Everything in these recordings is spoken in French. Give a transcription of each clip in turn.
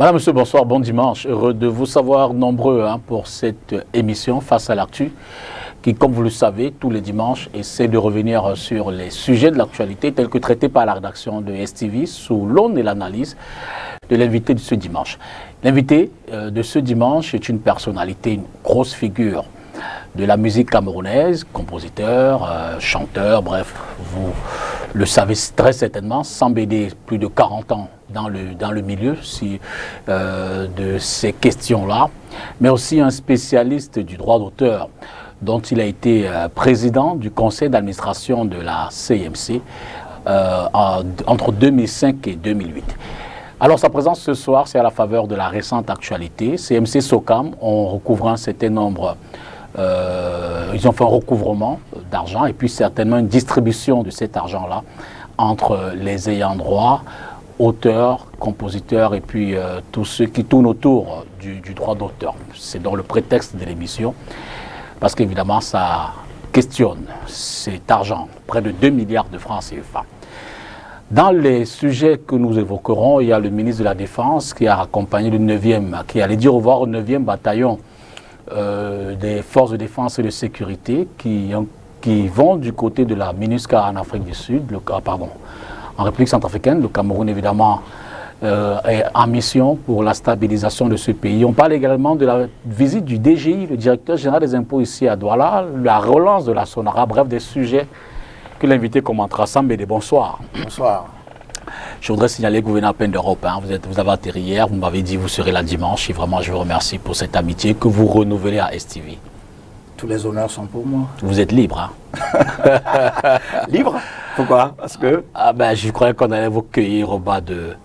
Madame, monsieur, bonsoir, bon dimanche. Heureux de vous savoir nombreux pour cette émission Face à l'actu, qui, comme vous le savez, tous les dimanches, essaie de revenir sur les sujets de l'actualité tels que traités par la rédaction de STV sous l'aune et l'analyse de l'invité de ce dimanche. L'invité de ce dimanche est une personnalité, une grosse figure de la musique camerounaise, compositeur, chanteur, bref, vous le savez très certainement, Sambédé, plus de 40 ans dans le milieu de ces questions-là, mais aussi un spécialiste du droit d'auteur, dont il a été président du conseil d'administration de la CMC entre 2005 et 2008. Alors sa présence ce soir, c'est à la faveur de la récente actualité. CMC SOCAM ont recouvré un certain nombre, ils ont fait un recouvrement d'argent et puis certainement une distribution de cet argent-là entre les ayants droit, auteurs, compositeurs et puis tous ceux qui tournent autour du droit d'auteur. C'est dans le prétexte de l'émission, parce qu'évidemment ça questionne cet argent, près de 2 milliards de francs CFA. Dans les sujets que nous évoquerons, il y a le ministre de la Défense qui a accompagné le 9e, qui allait dire au revoir au 9e bataillon des forces de défense et de sécurité qui vont du côté de la MINUSCA en Afrique du Sud, en République centrafricaine. Le Cameroun, évidemment, est en mission pour la stabilisation de ce pays. On parle également de la visite du DGI, le directeur général des impôts ici à Douala, la relance de la Sonara, bref, des sujets que l'invité commentera. Sambédé, bonsoir. Bonsoir. Je voudrais signaler que vous venez à peine d'Europe. Vous avez atterri hier, vous m'avez dit que vous serez là dimanche. Et vraiment, je vous remercie pour cette amitié que vous renouvelez à STV. Tous les honneurs sont pour moi. Vous êtes libre. Libre? Pourquoi? Parce que... Je croyais qu'on allait vous cueillir au bas de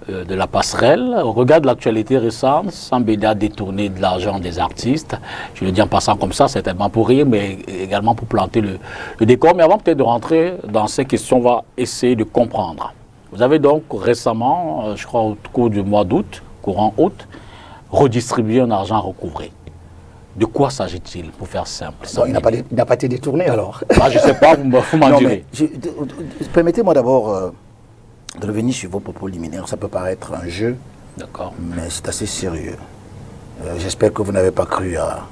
la passerelle. Au regard de l'actualité récente, Sambédé a détourné de l'argent des artistes. Je le dis en passant comme ça, certainement pour rire, mais également pour planter le décor. Mais avant peut-être de rentrer dans ces questions, on va essayer de comprendre. Vous avez donc récemment, je crois au cours du mois d'août, courant août, redistribué un argent recouvré. De quoi s'agit-il, pour faire simple? Non, il n'a pas été détourné alors. Je ne sais pas, vous m'en direz. Permettez-moi d'abord de revenir sur vos propos liminaires. Ça peut paraître un jeu, d'accord, mais c'est assez sérieux. J'espère que vous n'avez pas cru à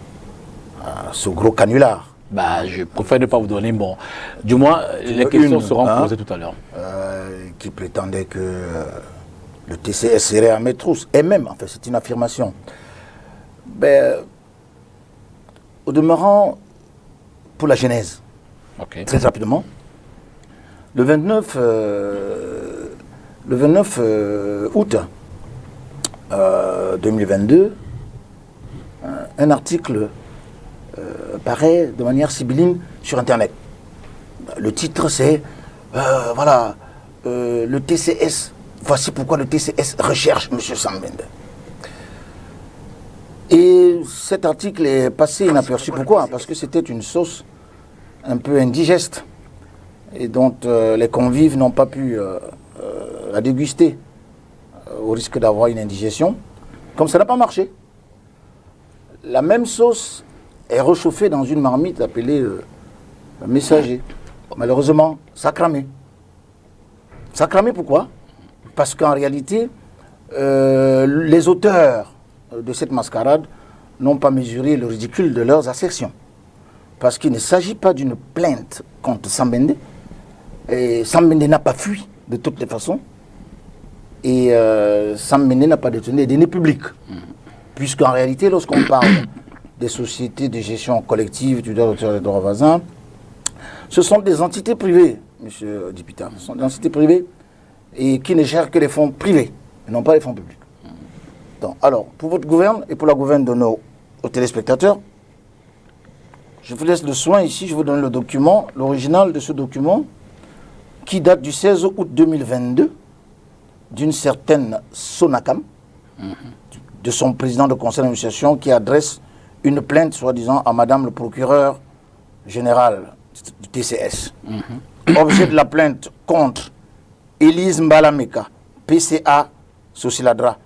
ce gros canular. Je préfère ne pas vous donner, du moins, les questions seront posées tout à l'heure. Qui prétendait que le TCS serait à mes trousses. Et même, en fait, c'est une affirmation. Au demeurant, pour la genèse, très rapidement, le 29 août 2022, un article paraît de manière sibylline sur Internet. Le titre c'est le TCS, voici pourquoi le TCS recherche M. Sambédé. Et cet article est passé inaperçu. Pourquoi? Parce que c'était une sauce un peu indigeste et dont les convives n'ont pas pu la déguster au risque d'avoir une indigestion. Comme ça n'a pas marché, la même sauce est réchauffée dans une marmite appelée Messager. Malheureusement, ça a cramé. Ça a cramé pourquoi? Parce qu'en réalité, les auteurs de cette mascarade n'ont pas mesuré le ridicule de leurs assertions. Parce qu'il ne s'agit pas d'une plainte contre Sambédé. Et Sambédé n'a pas fui de toutes les façons. Et Sambédé n'a pas détenu des deniers publics. Puisqu'en réalité, lorsqu'on parle des sociétés de gestion collective du droit d'auteur et des droits voisins, ce sont des entités privées, monsieur Dipita. Ce sont des entités privées et qui ne gèrent que les fonds privés, et non pas les fonds publics. Donc, alors, pour votre gouverne et pour la gouverne de nos téléspectateurs, je vous laisse le soin ici, je vous donne le document, l'original de ce document, qui date du 16 août 2022, d'une certaine Sonacam, de son président de conseil d'administration, qui adresse une plainte, soi-disant, à madame le procureur général du TCS. Objet de la plainte contre Élise Mbalameka, PCA Sosiladra,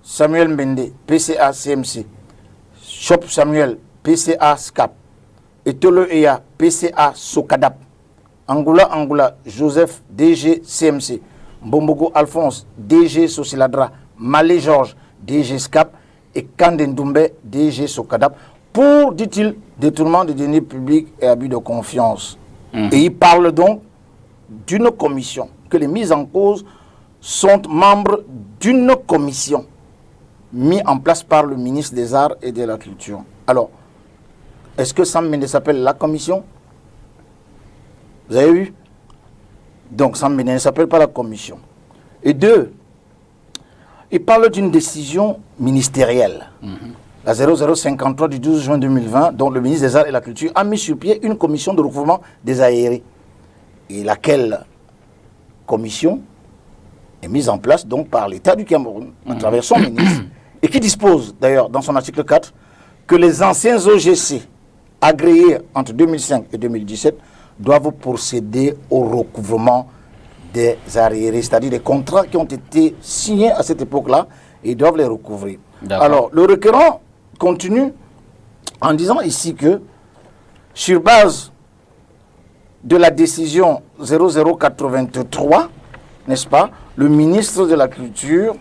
Samuel Mbende, PCA CMC, Chop Samuel, PCA SCAP, Etolo Eya, PCA Sokadap, Angoula Joseph, DG CMC, Mbombogo Alphonse, DG Sosiladra, Malé Georges, DG SCAP, et Kandé Ndoumbe, DG Sokadap, pour, dit-il, détournement de deniers publics et abus de confiance. Et il parle donc d'une commission, que les mises en cause sont membres d'une commission mise en place par le ministre des Arts et de la Culture. Alors, est-ce que Sam Mende s'appelle la commission? Vous avez vu? Donc, Sam Mende ne s'appelle pas la commission. Et deux, il parle d'une décision ministérielle, la 0053 du 12 juin 2020, dont le ministre des Arts et de la Culture a mis sur pied une commission de recouvrement des aérés. Et laquelle commission est mise en place donc par l'État du Cameroun, à travers son ministre, et qui dispose d'ailleurs dans son article 4 que les anciens OGC agréés entre 2005 et 2017 doivent procéder au recouvrement des arriérés, c'est-à-dire des contrats qui ont été signés à cette époque-là, et ils doivent les recouvrer. Alors, le requérant continue en disant ici que, sur base de la décision 0083, n'est-ce pas, le ministre de la Culture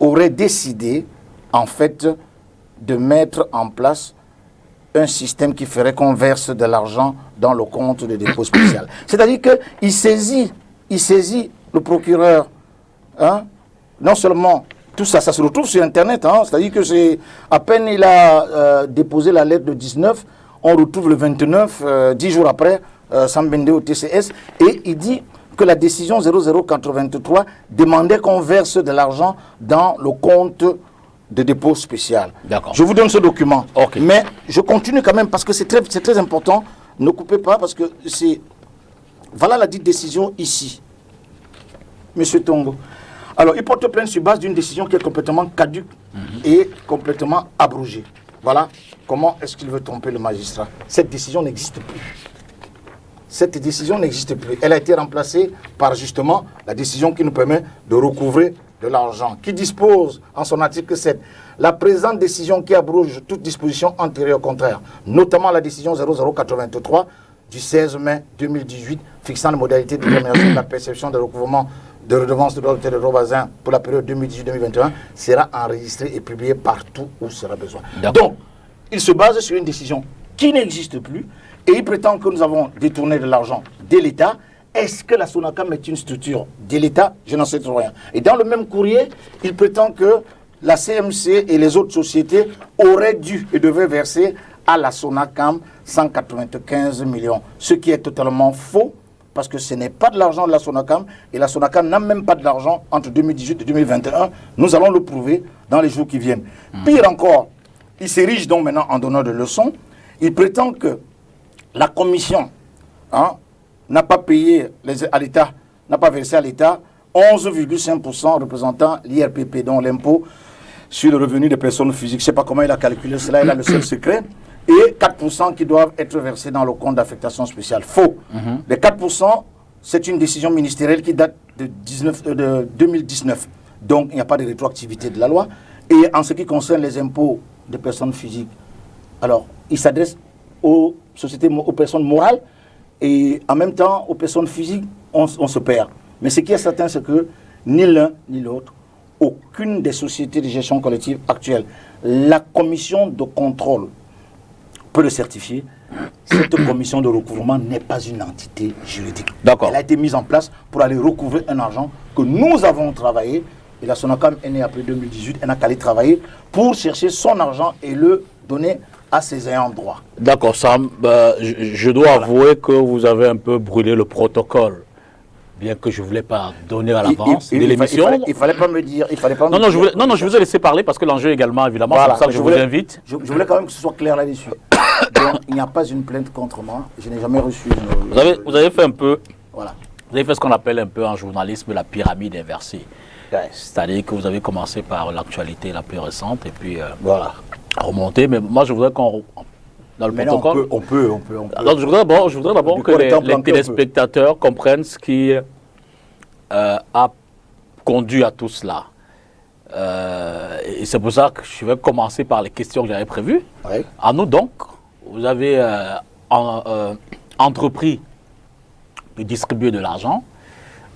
aurait décidé, en fait, de mettre en place un système qui ferait qu'on verse de l'argent dans le compte de dépôt spécial. C'est-à-dire qu'il saisit le procureur, hein, non seulement tout ça, ça se retrouve sur Internet, hein, c'est-à-dire que c'est à peine il a déposé la lettre de 19, on retrouve le 29, 10 jours après, Sam Mende au TCS, et il dit que la décision 0083 demandait qu'on verse de l'argent dans le compte de dépôt spécial. Je vous donne ce document, mais je continue quand même parce que c'est très important, ne coupez pas parce que c'est... Voilà la dite décision ici. Monsieur Tongo. Alors, il porte plainte sur base d'une décision qui est complètement caduque et complètement abrogée. Voilà comment est-ce qu'il veut tromper le magistrat. Cette décision n'existe plus. Cette décision n'existe plus. Elle a été remplacée par justement la décision qui nous permet de recouvrer de l'argent, qui dispose en son article 7, la présente décision qui abroge toute disposition antérieure contraire, notamment la décision 0083 du 16 mai 2018 fixant les modalités de détermination de la perception de recouvrement de redevances de droits d'auteur et de droits voisins pour la période 2018-2021 sera enregistré et publié partout où sera besoin. Donc, il se base sur une décision qui n'existe plus et il prétend que nous avons détourné de l'argent de l'État. Est-ce que la SONACAM est une structure de l'État? Je n'en sais rien. Et dans le même courrier, il prétend que la CMC et les autres sociétés auraient dû et devaient verser à la SONACAM 195 millions. Ce qui est totalement faux, parce que ce n'est pas de l'argent de la SONACAM, et la SONACAM n'a même pas de l'argent entre 2018 et 2021. Nous allons le prouver dans les jours qui viennent. Pire encore, il s'érige donc maintenant en donneur de leçons. Il prétend que la commission n'a pas payé à l'État, n'a pas versé à l'État 11,5% représentant l'IRPP, donc l'impôt sur le revenu des personnes physiques. Je ne sais pas comment il a calculé cela, il a le seul secret. Et 4% qui doivent être versés dans le compte d'affectation spéciale. Faux. Les 4%, c'est une décision ministérielle qui date de 2019. Donc, il n'y a pas de rétroactivité de la loi. Et en ce qui concerne les impôts des personnes physiques, alors, il s'adresse aux sociétés, aux personnes morales, et en même temps, aux personnes physiques, on se perd. Mais ce qui est certain, c'est que ni l'un ni l'autre, aucune des sociétés de gestion collective actuelles, la commission de contrôle peut le certifier, cette commission de recouvrement n'est pas une entité juridique. Elle a été mise en place pour aller recouvrer un argent que nous avons travaillé, et la SONACAM est née après 2018, elle n'a qu'à aller travailler pour chercher son argent et le donner à ses ayants droit. D'accord, Sam, je dois avouer que vous avez un peu brûlé le protocole, bien que je ne voulais pas donner à l'avance de l'émission. Il ne fallait pas me dire... Non, je vous ai laissé parler parce que l'enjeu également, évidemment, c'est pour ça que je vous invite. Je voulais quand même que ce soit clair là-dessus. Donc, il n'y a pas une plainte contre moi. Je n'ai jamais reçu... Vous avez fait un peu... Voilà. Vous avez fait ce qu'on appelle un peu en journalisme la pyramide inversée. C'est-à-dire que vous avez commencé par l'actualité la plus récente et puis remonter. Mais moi, je voudrais qu'on... Dans le protocole... On peut. Alors, je voudrais d'abord que les téléspectateurs comprennent ce qui a conduit à tout cela. Et c'est pour ça que je vais commencer par les questions que j'avais prévues. Oui. À nous donc, vous avez entrepris de distribuer de l'argent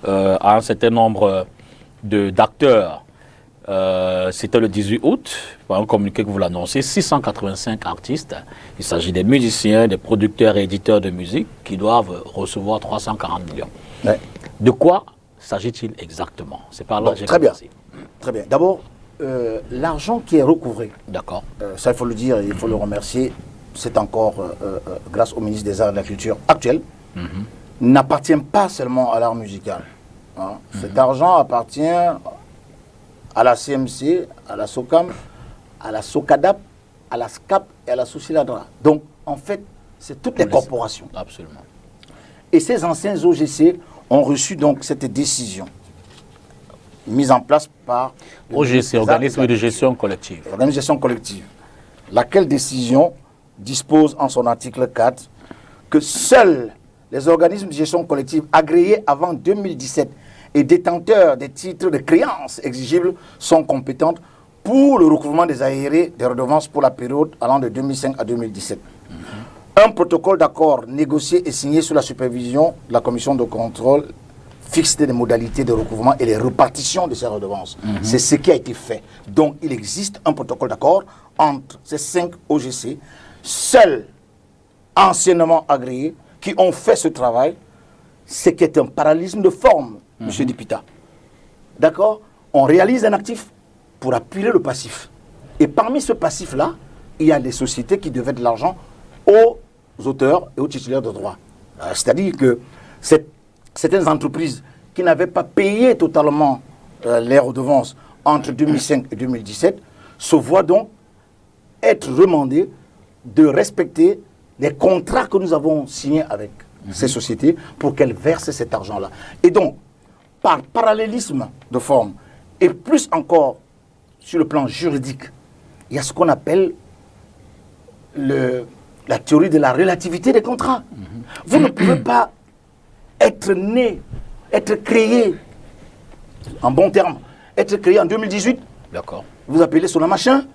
à un certain nombre d'acteurs C'était le 18 août, par un communiqué que vous l'annoncez, 685 artistes. Il s'agit des musiciens, des producteurs et éditeurs de musique qui doivent recevoir 340 millions. Ouais. De quoi s'agit-il exactement? C'est par là que j'ai très bien. commencé. Très bien. D'abord, l'argent qui est recouvré, D'accord. ça il faut le dire et il faut le remercier, c'est encore grâce au ministre des Arts et de la Culture actuel, n'appartient pas seulement à l'art musical. Hein. Cet argent appartient à la CMC, à la SOCAM, à la SOCADAP, à la SCAP et à la SOCILADRA. Donc, en fait, c'est toutes les corporations. Absolument. Et ces anciens OGC ont reçu donc cette décision mise en place par OGC, Organisme de gestion collective. Organisation collective, laquelle décision dispose en son article 4 que seuls les organismes de gestion collective agréés avant 2017 et détenteurs des titres de créances exigibles sont compétentes pour le recouvrement des aérés des redevances pour la période allant de 2005 à 2017. Un protocole d'accord négocié et signé sous la supervision de la commission de contrôle fixe les modalités de recouvrement et les répartitions de ces redevances. C'est ce qui a été fait. Donc, il existe un protocole d'accord entre ces 5 OGC, seuls anciennement agréés, qui ont fait ce travail, ce qui est un parallélisme de forme, M. Dipita. D'accord? On réalise un actif pour appuyer le passif. Et parmi ce passif-là, il y a des sociétés qui devaient de l'argent aux auteurs et aux titulaires de droit. C'est-à-dire que certaines entreprises qui n'avaient pas payé totalement les redevances entre 2005 et 2017 se voient donc être demandées de respecter les contrats que nous avons signés avec ces sociétés pour qu'elles versent cet argent-là. Et donc, par parallélisme de forme, et plus encore sur le plan juridique, il y a ce qu'on appelle la théorie de la relativité des contrats. Vous ne pouvez pas être né, être créé, en bon terme, être créé en 2018. D'accord. Vous appelez son machin,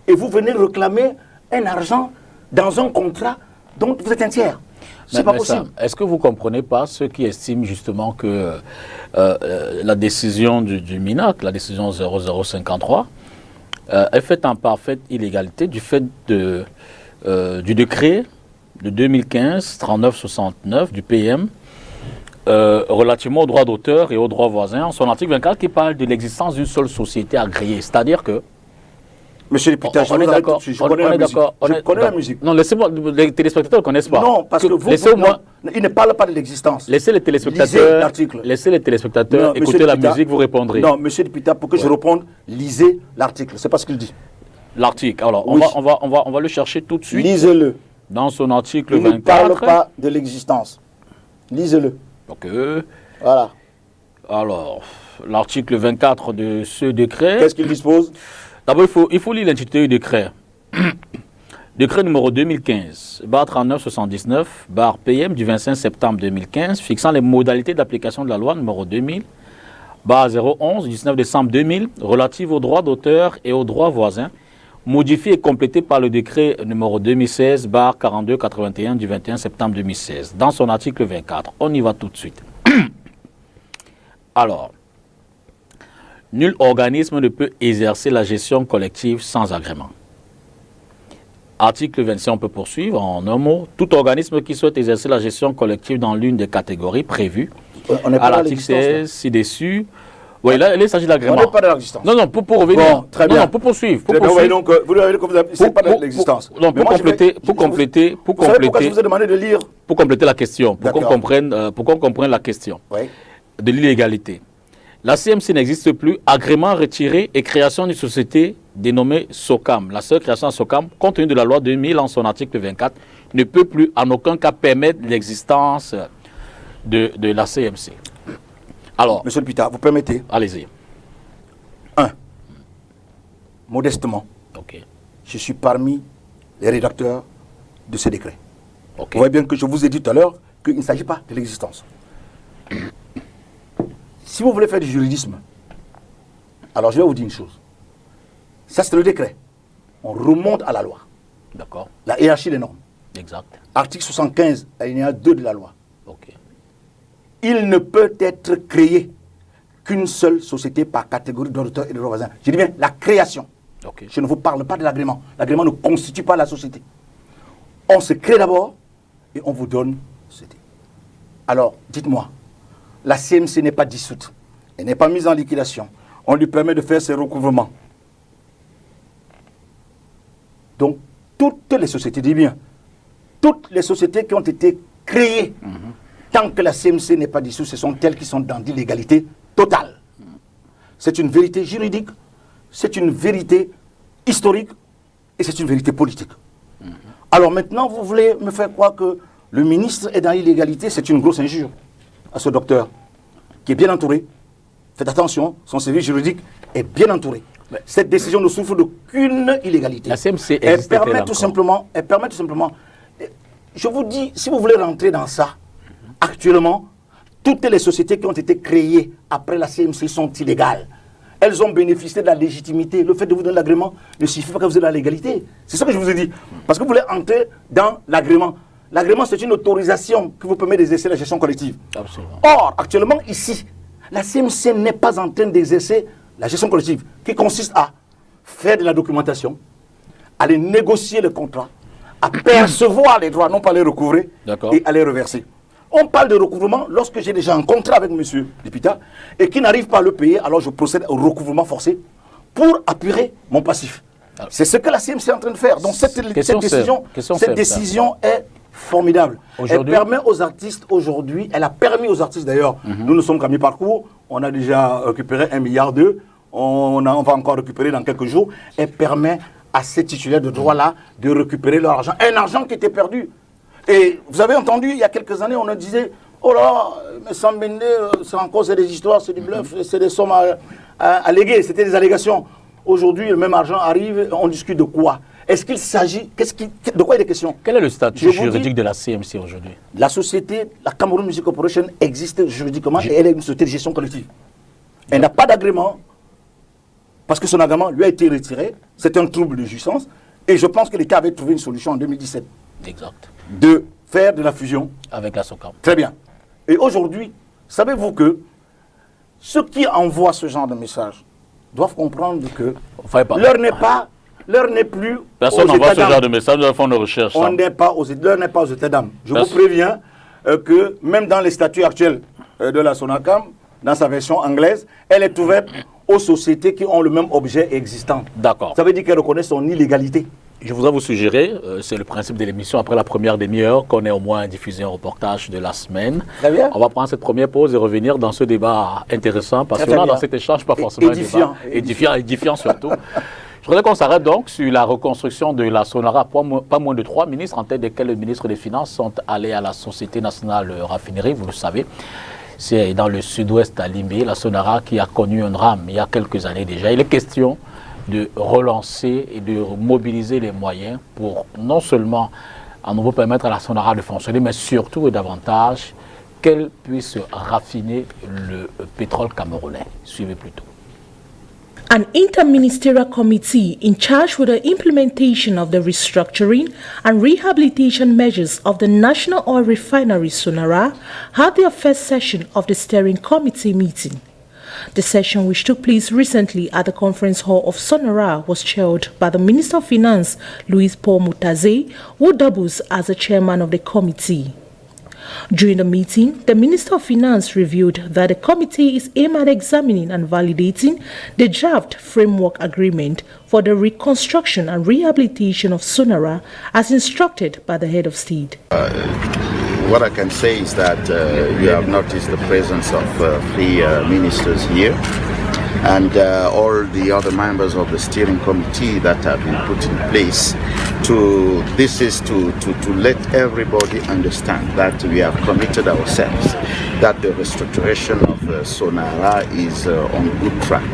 et vous venez réclamer un argent dans un contrat dont vous êtes un tiers. C'est pas possible. Est-ce que vous ne comprenez pas ceux qui estiment justement que la décision du MINAC, la décision 0053, est faite en parfaite illégalité du fait du décret de 2015-3969 du PM relativement aux droits d'auteur et aux droits voisins, en son article 24 qui parle de l'existence d'une seule société agréée. C'est-à-dire que Monsieur le Député, on est d'accord. Je connais la musique. Non, laissez-moi, les téléspectateurs ne connaissent pas. Non, parce que vous, il ne parle pas de l'existence. Laissez les téléspectateurs écouter la musique, vous répondrez. Non, monsieur le Député, pour que je réponde, lisez l'article. C'est pas ce qu'il dit. L'article, alors, oui. on va le chercher tout de suite. Lisez-le. Dans son article 24. Il ne parle pas de l'existence. Lisez-le. Ok. Voilà. Alors, l'article 24 de ce décret. Qu'est-ce qu'il dispose? D'abord, il faut lire l'intitulé du décret. Décret numéro 2015-3979, PM du 25 septembre 2015, fixant les modalités d'application de la loi numéro 2000-011 du 19 décembre 2000, relative aux droits d'auteur et aux droits voisins, modifié et complété par le décret numéro 2016-4281 du 21 septembre 2016, dans son article 24. On y va tout de suite. Alors, nul organisme ne peut exercer la gestion collective sans agrément. Article 25, on peut poursuivre en un mot. Tout organisme qui souhaite exercer la gestion collective dans l'une des catégories prévues à l'article 16 ci-dessus. Oui, là, il s'agit d'agrément. On n'est pas dans l'existence. Non, non, pour revenir. Bon, très bien. Non, pour poursuivre. Très bien, oui, donc, vous l'avez dit que vous avez... C'est pas dans l'existence. Non, pour compléter. Pourquoi je vous ai demandé de lire? Pour compléter la question, pour qu'on comprenne la question de l'illégalité. La CMC n'existe plus, agrément retiré et création d'une société dénommée SOCAM. La seule création de SOCAM, compte tenu de la loi 2000 en son article 24, ne peut plus en aucun cas permettre l'existence de la CMC. Alors, Monsieur le Pita, vous permettez? Allez-y. 1. Modestement, je suis parmi les rédacteurs de ce décret. Vous voyez bien que je vous ai dit tout à l'heure qu'il ne s'agit pas de l'existence. Si vous voulez faire du juridisme, alors je vais vous dire une chose. Ça, c'est le décret. On remonte à la loi. D'accord. La hiérarchie des normes. Exact. Article 75, alinéa 2 de la loi. Ok. Il ne peut être créé qu'une seule société par catégorie d'auteurs et de voisins. Je dis bien la création. Okay. Je ne vous parle pas de l'agrément. L'agrément ne constitue pas la société. On se crée d'abord et on vous donne la société. Alors, dites-moi, la CMC n'est pas dissoute. Elle n'est pas mise en liquidation. On lui permet de faire ses recouvrements. Donc, toutes les sociétés, dis bien, toutes les sociétés qui ont été créées, tant que la CMC n'est pas dissoute, ce sont elles qui sont dans l'illégalité totale. C'est une vérité juridique, c'est une vérité historique et c'est une vérité politique. Alors maintenant, vous voulez me faire croire que le ministre est dans l'illégalité, c'est une grosse injure à ce docteur qui est bien entouré. Faites attention, son service juridique est bien entouré. Cette décision ne souffre d'aucune illégalité. La CMC elle permet tout simplement, je vous dis, si vous voulez rentrer dans ça, actuellement, toutes les sociétés qui ont été créées après la CMC sont illégales. Elles ont bénéficié de la légitimité. Le fait de vous donner l'agrément ne suffit pas que vous ayez la légalité. C'est ça que je vous ai dit. Parce que vous voulez entrer dans l'agrément. L'agrément, c'est une autorisation qui vous permet d'exercer la gestion collective. Absolument. Or, actuellement, ici, la CMC n'est pas en train d'exercer la gestion collective, qui consiste à faire de la documentation, à aller négocier le contrat, à percevoir les droits, non pas les recouvrer, et à les reverser. On parle de recouvrement lorsque j'ai déjà un contrat avec M. Lipita et qui n'arrive pas à le payer, alors je procède au recouvrement forcé pour apurer mon passif. C'est ce que la CMC est en train de faire. Donc cette décision est formidable. Elle permet aux artistes aujourd'hui, elle a permis aux artistes d'ailleurs, nous sommes qu'à mi-parcours, on a déjà récupéré 1,2 milliard, on va encore récupérer dans quelques jours, elle permet à ces titulaires de droits-là de récupérer leur argent. Un argent qui était perdu. Et vous avez entendu, il y a quelques années, on a disait, oh là, mais Sambende, c'est encore des histoires, c'est du bluff, c'est des sommes alléguées, c'était des allégations. Aujourd'hui, le même argent arrive, on discute de quoi? Est-ce qu'il s'agit, de quoi il est question? Quel est le statut juridique de la CMC aujourd'hui? La société, la Cameroun Music Corporation existe juridiquement et elle est une société de gestion collective. Elle n'a pas d'agrément, parce que son agrément lui a été retiré, c'est un trouble de jouissance, et je pense que l'État avait trouvé une solution en 2017. Exact. De faire de la fusion avec la SOCAM. Très bien. Et aujourd'hui, savez-vous que ceux qui envoient ce genre de message doivent comprendre que l'heure n'est plus. Personne n'envoie ce genre de message, nous font nos recherches. L'heure n'est pas aux états d'âme. Je vous préviens que même dans les statuts actuels de la SONACAM, dans sa version anglaise, elle est ouverte aux sociétés qui ont le même objet existant. D'accord. Ça veut dire qu'elle reconnaît son illégalité. Je voudrais vous suggérer, c'est le principe de l'émission, après la première demi-heure, qu'on ait au moins diffusé un reportage de la semaine. Très bien. On va prendre cette première pause et revenir dans ce débat intéressant, passionnant, dans cet échange, pas forcément édifiant. Un débat édifiant surtout. Je voudrais qu'on s'arrête donc sur la reconstruction de la Sonara. Pas moins de 3 ministres, en tête desquels le ministre des Finances, sont allés à la Société nationale raffinerie, vous le savez. C'est dans le sud-ouest à Limbe, la Sonara qui a connu un drame il y a quelques années déjà. Il est question de relancer et de mobiliser les moyens pour non seulement à nouveau permettre à la Sonara de fonctionner, mais surtout et davantage qu'elle puisse raffiner le pétrole camerounais. Suivez plutôt. An interministerial committee in charge with the implementation of the restructuring and rehabilitation measures of the National Oil Refinery Sonara had their first session of the steering committee meeting. The session, which took place recently at the conference hall of Sonara, was chaired by the Minister of Finance, Louis Paul Mutaze, who doubles as the chairman of the committee. During the meeting, the Minister of Finance revealed that the committee is aimed at examining and validating the draft framework agreement for the reconstruction and rehabilitation of Sonara as instructed by the head of state. What I can say is that you have noticed the presence of 3 ministers here and all the other members of the steering committee that have been put in place. This is to let everybody understand that we have committed ourselves, that the restoration of Sonara is on good track.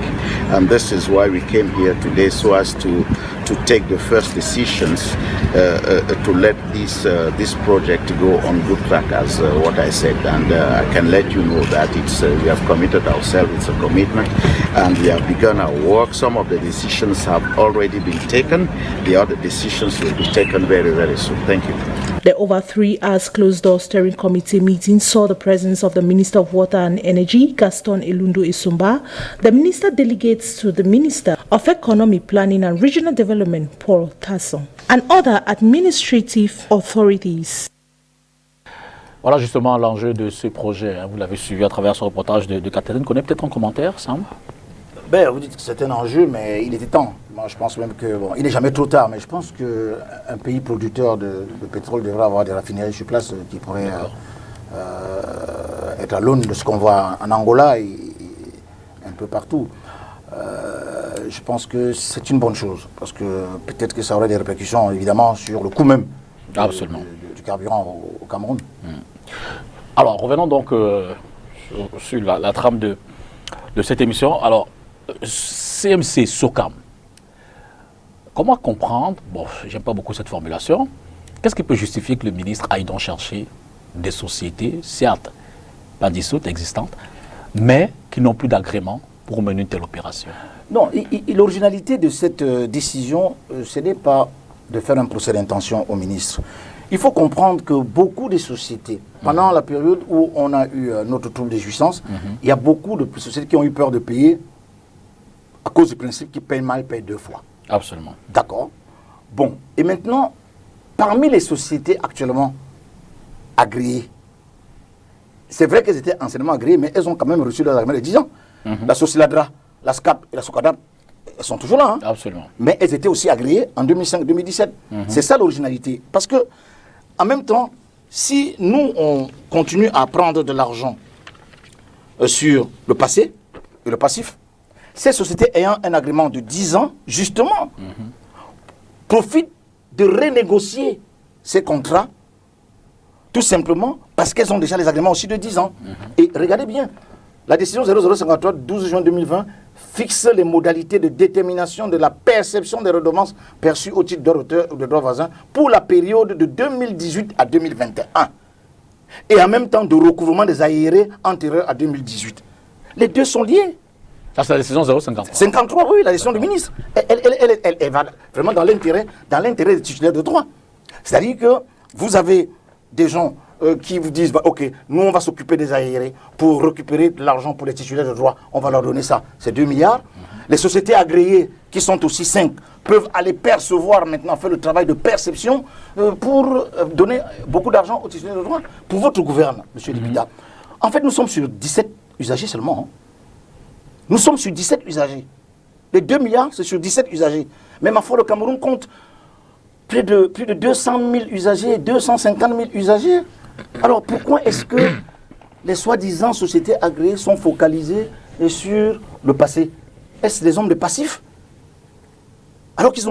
And this is why we came here today, so as to to take the first decisions to let this project go on good track, as what I said. And I can let you know that we have committed ourselves. It's a commitment, and we have begun our work. Some of the decisions have already been taken. The other decisions will be taken very, very soon. Thank you. The over 3 hours closed-door steering committee meeting saw the presence of the Minister of Water and Energy, Gaston Elundo Isumba, the Minister Delegates to the Minister of Economy, Planning and Regional Development, Paul Tasson, and other administrative authorities. Voilà justement l'enjeu de ce projet. Vous l'avez suivi à travers ce reportage de Catherine. Connaît peut-être un commentaire, Sam? Ben, vous dites que c'est un enjeu, mais il était temps. Moi, je pense même que, bon, il n'est jamais trop tard, mais je pense qu'un pays producteur de pétrole devrait avoir des raffineries sur place qui pourraient être à l'aune de ce qu'on voit en Angola et un peu partout. Je pense que c'est une bonne chose, parce que peut-être que ça aurait des répercussions, évidemment, sur le coût même du carburant au Cameroun. Alors, revenons donc sur la trame de cette émission. Alors, CMC SOCAM, comment comprendre, bon, j'aime pas beaucoup cette formulation, qu'est-ce qui peut justifier que le ministre aille donc chercher des sociétés, certes pas dissoutes, existantes, mais qui n'ont plus d'agrément pour mener une telle opération? Non, l'originalité de cette décision, ce n'est pas de faire un procès d'intention au ministre. Il faut comprendre que beaucoup de sociétés, pendant la période où on a eu notre trouble de jouissance, il y a beaucoup de sociétés qui ont eu peur de payer à cause du principe qui paye mal, paye 2 fois. Absolument. D'accord. Bon, et maintenant, parmi les sociétés actuellement agréées, c'est vrai qu'elles étaient anciennement agréées, mais elles ont quand même reçu leurs agréments de 10 ans. La Sociladra, la SCAP et la SOCADAP, elles sont toujours là. Hein. Absolument. Mais elles étaient aussi agréées en 2005-2017. C'est ça l'originalité. Parce que, en même temps, si nous, on continue à prendre de l'argent sur le passé et le passif, ces sociétés ayant un agrément de 10 ans, justement, profitent de renégocier ces contrats, tout simplement parce qu'elles ont déjà les agréments aussi de 10 ans. Et regardez bien, la décision 0053 12 juin 2020 fixe les modalités de détermination de la perception des redevances perçues au titre de droit voisin pour la période de 2018 à 2021. Et en même temps de recouvrement des aérés antérieurs à 2018. Les deux sont liés. Ça, c'est la décision 053. 53, oui, la décision du ministre. Elle va vraiment dans l'intérêt des titulaires de droit. C'est-à-dire que vous avez des gens qui vous disent, bah, ok, nous on va s'occuper des aérés pour récupérer de l'argent pour les titulaires de droit, on va leur donner ça, c'est 2 milliards. Les sociétés agréées, qui sont aussi 5, peuvent aller percevoir maintenant, faire le travail de perception pour donner beaucoup d'argent aux titulaires de droit. Pour votre gouverne, monsieur Libida, en fait nous sommes sur 17 usagers seulement. Hein. Nous sommes sur 17 usagers. Les 2 milliards, c'est sur 17 usagers. Mais ma foi, le Cameroun compte plus de 200 000 usagers, 250 000 usagers. Alors pourquoi est-ce que les soi-disant sociétés agréées sont focalisées sur le passé? Est-ce des hommes de passif? Alors qu'ils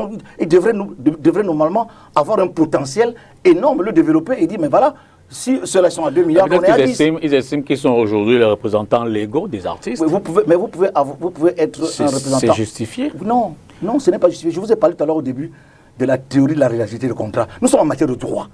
devraient normalement avoir un potentiel énorme, le développer et dire, mais voilà, si ceux-là sont à 2 milliards, on est à 10. Ils estiment qu'ils sont aujourd'hui les représentants légaux des artistes. Vous pouvez être un représentant. C'est justifié? Non, non, ce n'est pas justifié. Je vous ai parlé tout à l'heure au début de la théorie de la réalité des contrats. Nous sommes en matière de droit.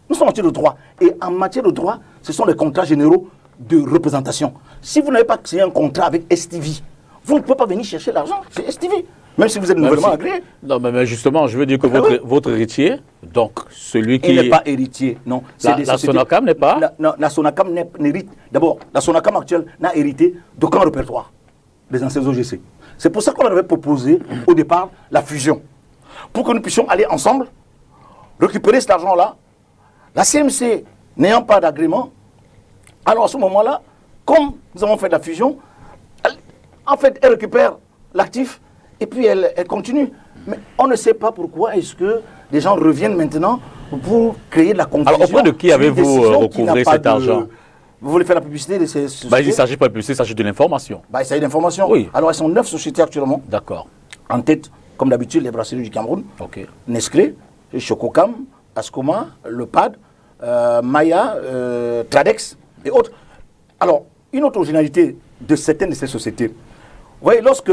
Nous sommes en matière de droit. Et en matière de droit, ce sont les contrats généraux de représentation. Si vous n'avez pas signé un contrat avec STV, vous ne pouvez pas venir chercher l'argent chez STV. Même si vous êtes nouvellement agréé. Non, mais justement, je veux dire que votre héritier, donc celui qui... Il n'est pas héritier, non. La SONACAM n'est pas... La SONACAM n'hérite... D'abord, la SONACAM actuelle n'a hérité d'aucun répertoire des anciens OGC. C'est pour ça qu'on avait proposé au départ la fusion. Pour que nous puissions aller ensemble, récupérer cet argent-là. La CMC n'ayant pas d'agrément, alors à ce moment-là, comme nous avons fait la fusion, en fait, elle récupère l'actif et puis elle continue. Mais on ne sait pas pourquoi est-ce que les gens reviennent maintenant pour créer de la confusion. Alors auprès de qui avez-vous recouvré cet argent? Vous voulez faire la publicité de ces sociétés? Il ne s'agit pas de publicité, il s'agit de l'information. Il s'agit d'information. Oui. Alors elles sont 9 sociétés actuellement. D'accord. En tête, comme d'habitude, les brasseries du Cameroun. Ok. Nestlé, Chococam, Ascoma, Le Pad, Maya, Tradex et autres. Alors, une autre originalité de certaines de ces sociétés. Vous voyez, lorsque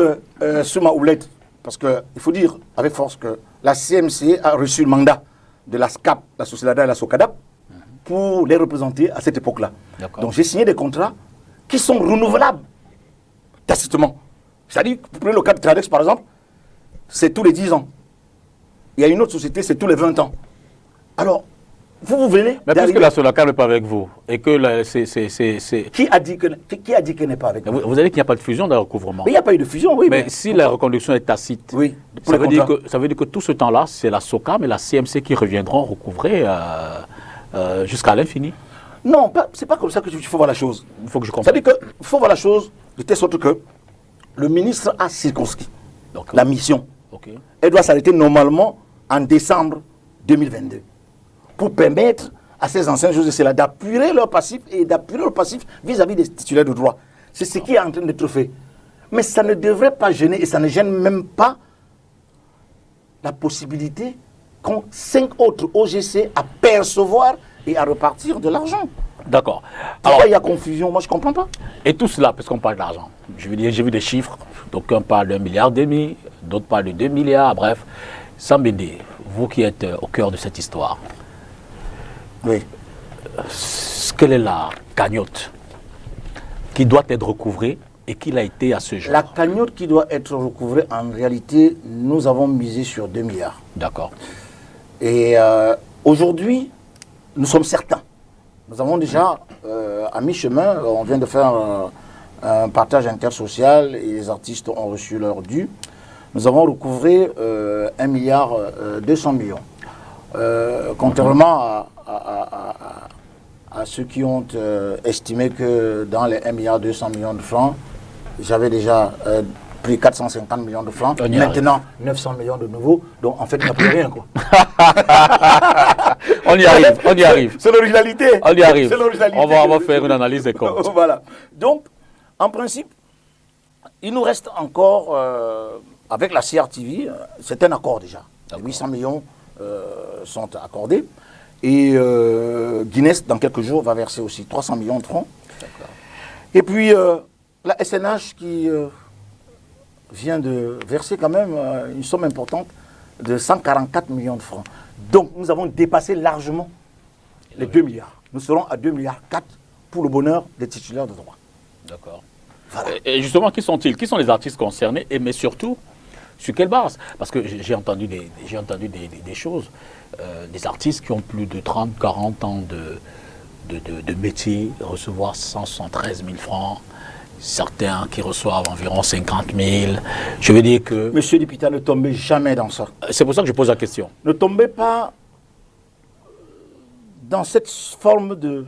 Souma Oulette parce qu'il faut dire avec force que la CMC a reçu le mandat de la SCAP, la Sociedad et la SOCADAP, pour les représenter à cette époque-là. Donc j'ai signé des contrats qui sont renouvelables tacitement. C'est-à-dire, vous prenez le cas de Tradex par exemple, c'est tous les 10 ans. Il y a une autre société, c'est tous les 20 ans. Alors, vous venez... Mais puisque la Sonacar n'est pas avec vous, et que c'est... Qui a dit qu'elle n'est pas avec vous? Vous avez dit qu'il n'y a pas de fusion d'un recouvrement. Mais il n'y a pas eu de fusion, oui. Mais si la reconduction est tacite, oui, ça veut dire que tout ce temps-là, c'est la SOCAM et la CMC qui reviendront recouvrer jusqu'à l'infini. Non, c'est pas comme ça qu'il faut voir la chose. Il faut que je comprenne. C'est-à-dire qu'il faut voir la chose de telle sorte que le ministre a circonscrit la mission. Elle doit s'arrêter normalement en décembre 2022 pour permettre à ces anciens juges de cela d'appuyer leur passif et d'appuyer leur passif vis-à-vis des titulaires de droit. C'est ce qui est en train d'être fait. Mais ça ne devrait pas gêner et ça ne gêne même pas la possibilité qu'ont 5 autres OGC à percevoir et à repartir de l'argent. D'accord. Pourquoi il y a confusion? Moi, je ne comprends pas. Et tout cela, parce qu'on parle d'argent. Je veux dire, j'ai vu des chiffres. D'aucuns parlent d'1,5 milliard, d'autres parlent de 2 milliards, bref. Sambende, vous qui êtes au cœur de cette histoire, oui. Quelle est la cagnotte qui doit être recouvrée et qui l'a été à ce jour? La cagnotte qui doit être recouvrée, en réalité, nous avons misé sur 2 milliards. D'accord. Et aujourd'hui, nous sommes certains. Nous avons déjà, à mi-chemin, on vient de faire un partage intersocial et les artistes ont reçu leur dû. Nous avons recouvré 1,2 milliard. Contrairement à ceux qui ont estimé que dans les 1,2 milliard de francs, j'avais déjà pris 450 millions de francs. Maintenant, 900 millions de nouveaux. Donc, en fait, il n'y a plus rien, quoi. On y arrive, on y arrive. C'est l'originalité. On y arrive. On va faire une analyse des comptes. Voilà. Donc, en principe, il nous reste encore, avec la CRTV, c'est un accord déjà. 800 millions sont accordés. Et Guinness, dans quelques jours, va verser aussi 300 millions de francs. Et puis, la SNH qui vient de verser quand même une somme importante de 144 millions de francs. Donc, nous avons dépassé largement les 2 milliards. Nous serons à 2,4 milliards pour le bonheur des titulaires de droit. D'accord. Voilà. Et justement, qui sont-ils? Qui sont les artistes concernés? Mais surtout, sur quelle base? Parce que j'ai entendu des choses, des artistes qui ont plus de 30, 40 ans de métier, recevoir 173 000 francs, certains qui reçoivent environ 50 000. Je veux dire que... Monsieur Dipita, ne tombez jamais dans ça. C'est pour ça que je pose la question. Ne tombez pas dans cette forme de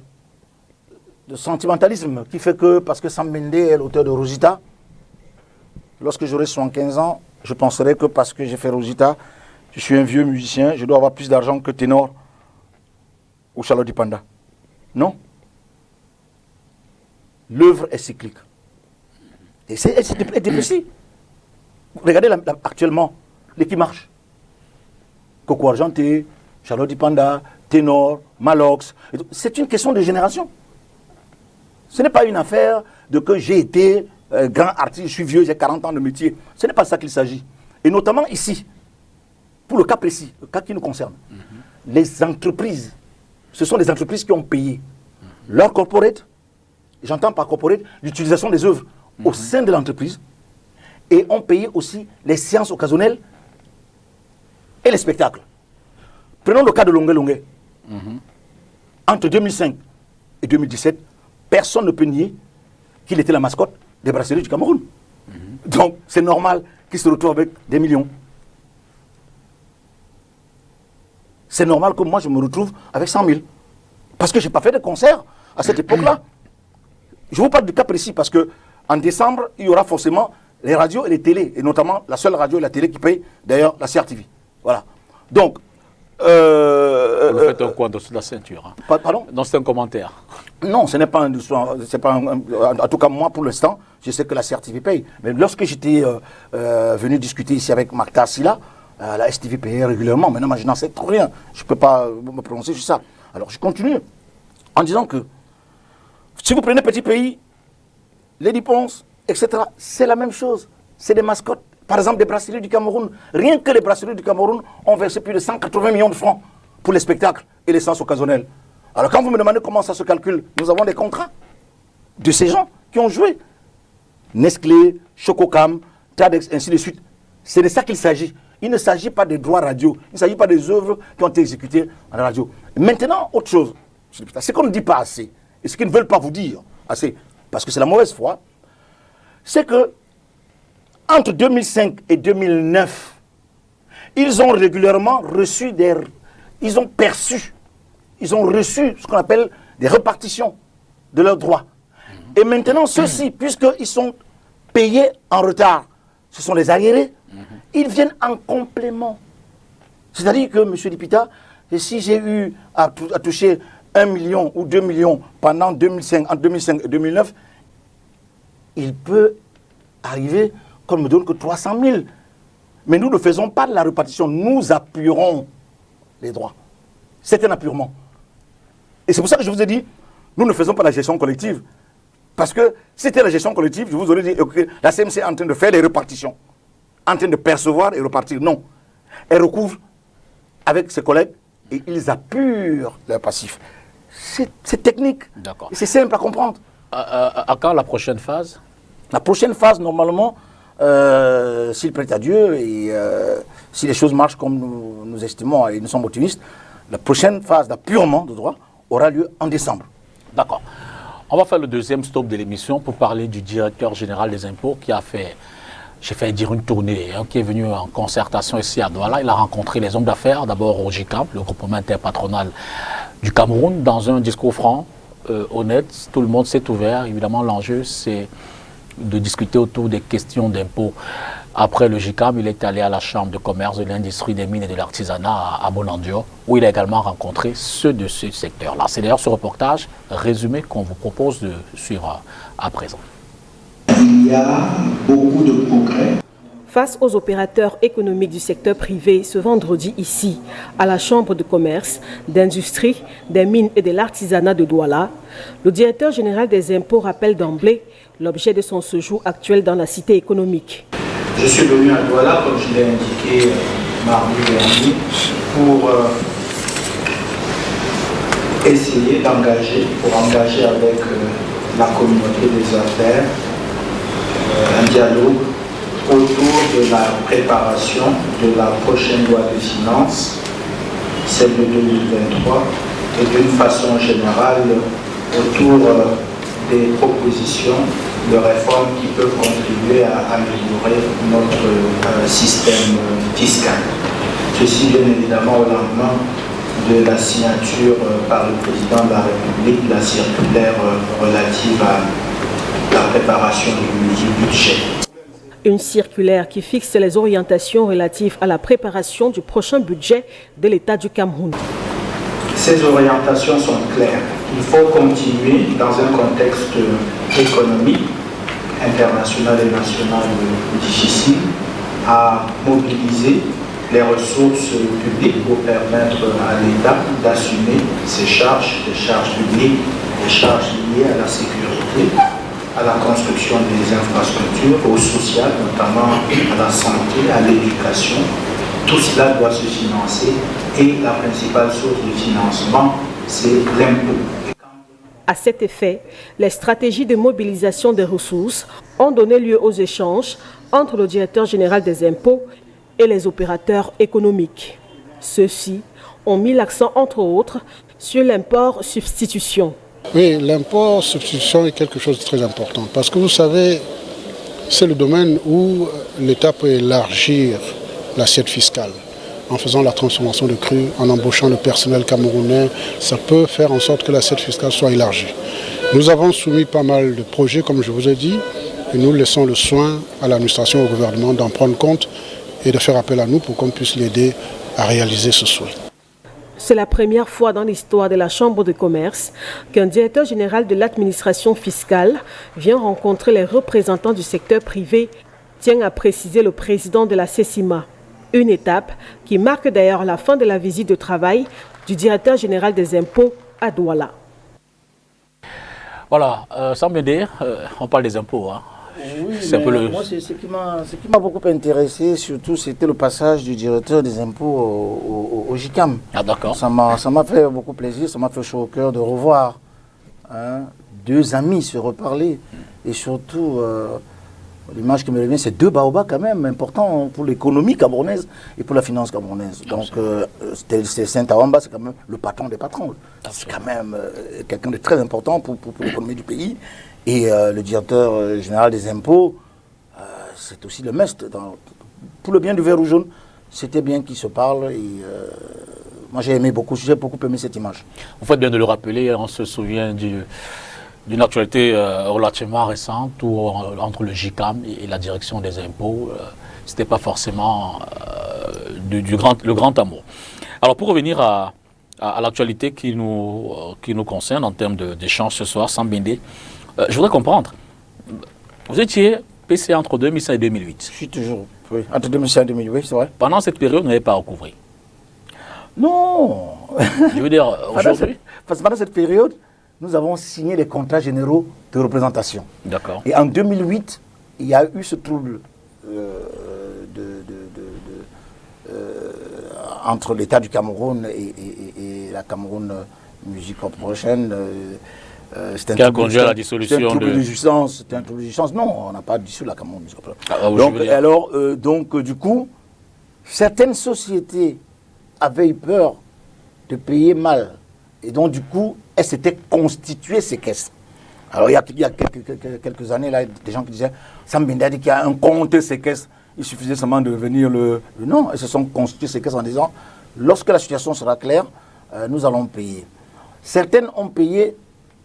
sentimentalisme qui fait que, parce que Sam Mende est l'auteur de Rosita, lorsque j'aurai 75 ans, je penserai que parce que j'ai fait Rosita, je suis un vieux musicien, je dois avoir plus d'argent que Ténor ou Charlotte Dipanda. Non. L'œuvre est cyclique. Et c'est déprécié. Regardez actuellement les qui marchent. Coco Argenté, Charlotte Dipanda, Ténor, Malox. C'est une question de génération. Ce n'est pas une affaire de que j'ai été grand artiste, je suis vieux, j'ai 40 ans de métier. Ce n'est pas ça qu'il s'agit. Et notamment ici, pour le cas précis, le cas qui nous concerne, les entreprises, ce sont les entreprises qui ont payé leur corporate, j'entends par corporate l'utilisation des œuvres au sein de l'entreprise, et ont payé aussi les séances occasionnelles et les spectacles. Prenons le cas de Longue Longue. Entre 2005 et 2017, personne ne peut nier qu'il était la mascotte des brasseries du Cameroun. Donc, c'est normal qu'il se retrouve avec des millions. C'est normal que moi, je me retrouve avec 100 000. Parce que je n'ai pas fait de concert à cette époque-là. Je vous parle du cas précis parce qu'en décembre, il y aura forcément les radios et les télés, et notamment la seule radio et la télé qui paye, d'ailleurs, la CRTV. Voilà. Donc... Vous faites un coin de la ceinture. Hein. Pardon? Non, c'est un commentaire. Non, ce n'est pas en tout cas, moi, pour l'instant, je sais que la CRTV paye. Mais lorsque j'étais venu discuter ici avec Makta Silla, la STV payait régulièrement. Maintenant, moi, je n'en sais rien. Je ne peux pas me prononcer sur ça. Alors, je continue en disant que si vous prenez petit pays, les Ponce, etc., c'est la même chose. C'est des mascottes Par exemple, des brasseries du Cameroun. Rien que les brasseries du Cameroun ont versé plus de 180 millions de francs pour les spectacles et les sens occasionnels. Alors quand vous me demandez comment ça se calcule, nous avons des contrats de ces gens qui ont joué. Nestlé, Chococam, Tadex, ainsi de suite. C'est de ça qu'il s'agit. Il ne s'agit pas des droits radio. Il ne s'agit pas des œuvres qui ont été exécutées à la radio. Maintenant, autre chose. Ce qu'on ne dit pas assez, et ce qu'ils ne veulent pas vous dire assez, parce que c'est la mauvaise foi, c'est que entre 2005 et 2009, ils ont régulièrement reçu ils ont reçu ce qu'on appelle des répartitions de leurs droits. Et maintenant, ceux-ci, puisqu'ils sont payés en retard, ce sont les arriérés, ils viennent en complément. C'est-à-dire que, M. Lipita, si j'ai eu à toucher 1 million ou 2 millions pendant entre 2005 et 2009, il peut arriver qu'on ne me donne que 300 000. Mais nous ne faisons pas de la répartition, nous appuierons les droits. C'est un appurement. Et c'est pour ça que je vous ai dit, nous ne faisons pas la gestion collective. Parce que si c'était la gestion collective, je vous aurais dit, okay, la CMC est en train de faire les répartitions, en train de percevoir et repartir. Non. Elle recouvre avec ses collègues et ils appurent leur passif. C'est technique. D'accord. C'est simple à comprendre. À quand la prochaine phase? La prochaine phase, normalement, s'il prête à Dieu et si les choses marchent comme nous estimons et nous sommes optimistes, la prochaine phase d'appurement de droit aura lieu en décembre. D'accord. On va faire le deuxième stop de l'émission pour parler du directeur général des impôts qui a fait, j'ai fait dire une tournée, qui est venu en concertation ici à Douala. Il a rencontré les hommes d'affaires, d'abord au GICAM, le groupement interpatronal du Cameroun, dans un discours franc, honnête. Tout le monde s'est ouvert. Évidemment, l'enjeu, c'est de discuter autour des questions d'impôts. Après le GICAM, il est allé à la Chambre de commerce de l'industrie des mines et de l'artisanat à Bonandio, où il a également rencontré ceux de ce secteur-là. C'est d'ailleurs ce reportage résumé qu'on vous propose de suivre à présent. Il y a beaucoup de progrès. Face aux opérateurs économiques du secteur privé ce vendredi ici, à la Chambre de commerce, d'industrie, des mines et de l'artisanat de Douala, le directeur général des impôts rappelle d'emblée l'objet de son séjour actuel dans la cité économique. Je suis venu à Douala, comme je l'ai indiqué mardi dernier, pour essayer engager avec la communauté des affaires un dialogue autour de la préparation de la prochaine loi de finances, celle de 2023, et d'une façon générale autour des propositions de réformes qui peuvent contribuer à améliorer notre système fiscal. Ceci bien évidemment au lendemain de la signature par le président de la République de la circulaire relative à la préparation du budget. Une circulaire qui fixe les orientations relatives à la préparation du prochain budget de l'État du Cameroun. Ces orientations sont claires. Il faut continuer dans un contexte économique, international et national difficile, à mobiliser les ressources publiques pour permettre à l'État d'assumer ses charges, les charges publiques, les charges liées à la sécurité, à la construction des infrastructures, au social, notamment à la santé, à l'éducation. Tout cela doit se financer et la principale source de financement, c'est l'impôt. À cet effet, les stratégies de mobilisation des ressources ont donné lieu aux échanges entre le directeur général des impôts et les opérateurs économiques. Ceux-ci ont mis l'accent, entre autres, sur l'import-substitution. Oui, l'import-substitution est quelque chose de très important parce que vous savez, c'est le domaine où l'État peut élargir l'assiette fiscale. En faisant la transformation de cru, en embauchant le personnel camerounais, ça peut faire en sorte que l'assiette fiscale soit élargie. Nous avons soumis pas mal de projets, comme je vous ai dit, et nous laissons le soin à l'administration et au gouvernement d'en prendre compte et de faire appel à nous pour qu'on puisse l'aider à réaliser ce souhait. C'est la première fois dans l'histoire de la Chambre de commerce qu'un directeur général de l'administration fiscale vient rencontrer les représentants du secteur privé, tient à préciser le président de la CECIMA. Une étape qui marque d'ailleurs la fin de la visite de travail du directeur général des impôts à Douala. Voilà, sans me dire, on parle des impôts. Oui, c'est un peu le... moi, ce qui m'a beaucoup intéressé, surtout, c'était le passage du directeur des impôts au GICAM. Ah, d'accord. Ça m'a fait beaucoup plaisir, ça m'a fait chaud au cœur de revoir deux amis se reparler. Et surtout, l'image qui me revient, c'est deux baobabs quand même importants pour l'économie camerounaise et pour la finance camerounaise. Donc, Saint-Awamba, c'est quand même le patron des patrons. C'est quand même quelqu'un de très important pour l'économie du pays. Et le directeur général des impôts, c'est aussi le must. Pour le bien du vert ou jaune, c'était bien qu'ils se parlent. Et moi, j'ai beaucoup aimé cette image. Vous faites bien de le rappeler, on se souvient d'une actualité relativement récente où entre le GICAM et la direction des impôts, c'était pas forcément le grand amour. Alors pour revenir à l'actualité qui nous concerne en termes d'échange ce soir, Sambindé, je voudrais comprendre, vous étiez PC entre 2005 et 2008. Je suis toujours, oui, entre 2005 et 2008, c'est vrai. Pendant cette période, vous n'avez pas recouvert. Non. Je veux dire, aujourd'hui. Parce que pendant cette période, nous avons signé les contrats généraux de représentation. D'accord. Et en 2008, il y a eu ce trouble entre l'État du Cameroun et la Cameroun Music Corporation. Qui a conduit à la dissolution C'était un trouble de jouissance. C'était un trouble de jouissance. Non, on n'a pas dissous la Cameroun Music Corporation. Donc, du coup, certaines sociétés avaient eu peur de payer mal. Et donc, du coup, elles s'étaient constituées ces caisses. Alors, il y a quelques années, là, des gens qui disaient, Sambindé a dit qu'il y a un compte ces caisses. Il suffisait seulement de venir le nom. Elles se sont constituées ces caisses en disant, lorsque la situation sera claire, nous allons payer. Certaines ont payé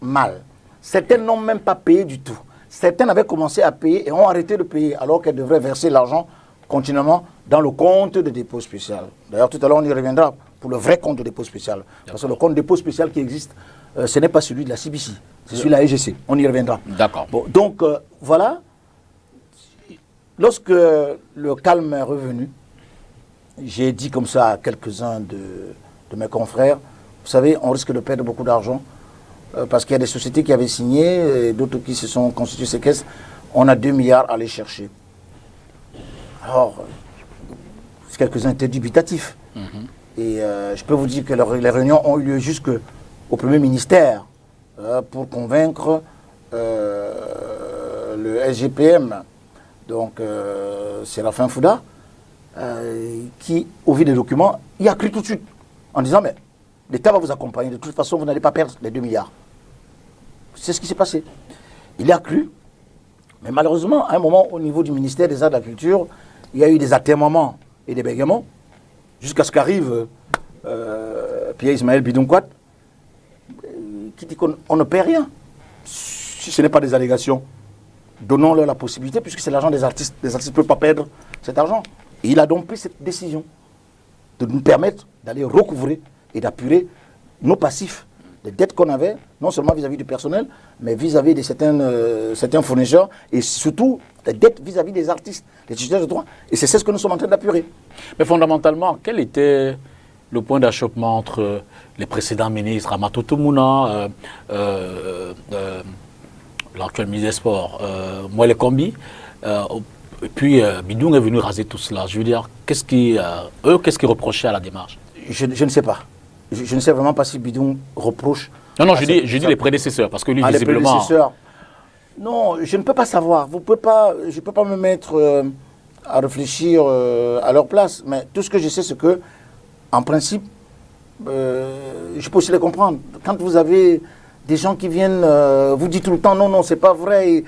mal. Certaines n'ont même pas payé du tout. Certaines avaient commencé à payer et ont arrêté de payer, alors qu'elles devraient verser l'argent continuellement dans le compte de dépôt spécial. D'ailleurs, tout à l'heure, on y reviendra pour le vrai compte de dépôt spécial. Parce que le compte de dépôt spécial qui existe, ce n'est pas celui de la CBC, c'est celui de la EGC. On y reviendra. D'accord. Bon, donc, voilà. Lorsque le calme est revenu, j'ai dit comme ça à quelques-uns de mes confrères, vous savez, on risque de perdre beaucoup d'argent parce qu'il y a des sociétés qui avaient signé, et d'autres qui se sont constituées ces caisses. On a 2 milliards à aller chercher. Alors, quelques-uns étaient dubitatifs. Et je peux vous dire que les réunions ont eu lieu jusqu'au Premier ministère pour convaincre le SGPM, donc Séraphin Fouda, qui, au vu des documents, y a cru tout de suite en disant, mais l'État va vous accompagner, de toute façon, vous n'allez pas perdre les 2 milliards. C'est ce qui s'est passé. Il y a cru, mais malheureusement, à un moment, au niveau du ministère des Arts et de la Culture, il y a eu des atermoiements et des bégaiements, jusqu'à ce qu'arrive Pierre-Ismaël Bidonkwat, qui dit qu'on ne paie rien. Si ce n'est pas des allégations, donnons-leur la possibilité, puisque c'est l'argent des artistes. Les artistes ne peuvent pas perdre cet argent. Et il a donc pris cette décision de nous permettre d'aller recouvrer et d'apurer nos passifs, les dettes qu'on avait, non seulement vis-à-vis du personnel, mais vis-à-vis de certains fournisseurs, et surtout les dettes vis-à-vis des artistes, des titulaires de droit. Et c'est ce que nous sommes en train d'apurer. Mais fondamentalement, quel était le point d'achoppement entre les précédents ministres, Amato Toumouna, l'actuel ministre des Sports, Moëlle Kombi, et puis Bidoun est venu raser tout cela. Je veux dire, qu'est-ce qu'ils reprochaient à la démarche? Je ne sais pas. Je ne sais vraiment pas si Bidoun reproche. Non, je dis les prédécesseurs, parce que lui, visiblement... Les prédécesseurs. Non, je ne peux pas savoir. Je ne peux pas me mettre à réfléchir à leur place. Mais tout ce que je sais, c'est que, en principe, je peux aussi les comprendre. Quand vous avez des gens qui viennent vous dire tout le temps, non, c'est pas vrai,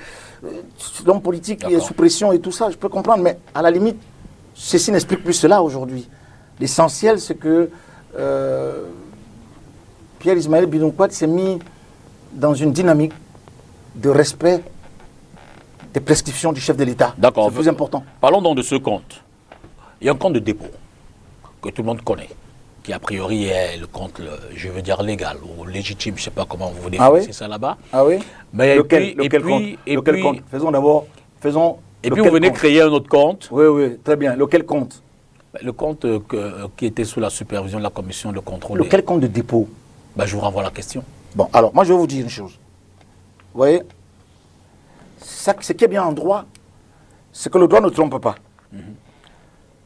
l'homme politique est sous pression et tout ça, je peux comprendre. Mais à la limite, ceci n'explique plus cela aujourd'hui. L'essentiel, c'est que Pierre-Ismaël Bidonkwat s'est mis dans une dynamique de respect des prescriptions du chef de l'État. D'accord. C'est plus important. Parlons donc de ce compte. Il y a un compte de dépôt que tout le monde connaît, qui a priori est le compte, je veux dire, légal ou légitime, je ne sais pas comment vous définissez ça là-bas. Ah oui. Mais lequel compte? Faisons d'abord... Et puis vous venez créer un autre compte. Oui, très bien. Lequel compte? Le compte qui était sous la supervision de la commission de contrôle. Lequel compte de dépôt? Je vous renvoie la question. Bon, alors, moi je vais vous dire une chose. Vous voyez, ce qui est bien en droit, c'est que le droit ne trompe pas.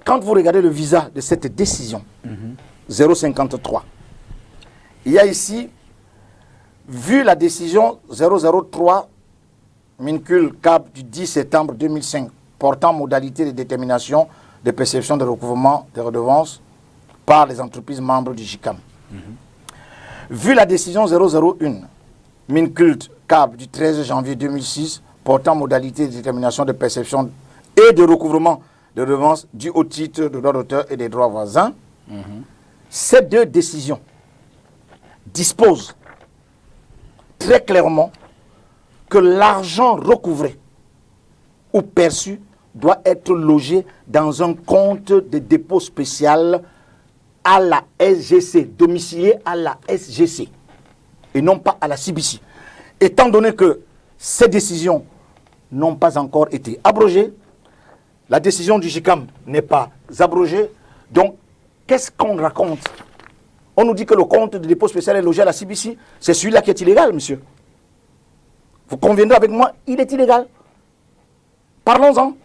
Quand vous regardez le visa de cette décision, 053, il y a ici, vu la décision 003, Mincul CAB du 10 septembre 2005, portant modalité de détermination de perception de recouvrement des redevances par les entreprises membres du JICAM. Vu la décision 001, Mincult CAB du 13 janvier 2006, portant modalité de détermination de perception et de recouvrement de redevances dues au titre de droits d'auteur et des droits voisins, ces deux décisions disposent très clairement que l'argent recouvré ou perçu doit être logé dans un compte de dépôt spécial à la SGC, domicilié à la SGC, et non pas à la CBC. Étant donné que ces décisions n'ont pas encore été abrogées, la décision du JICAM n'est pas abrogée, donc qu'est-ce qu'on raconte? On nous dit que le compte de dépôt spécial est logé à la CBC, c'est celui-là qui est illégal, monsieur. Vous conviendrez avec moi, il est illégal. Parlons-en.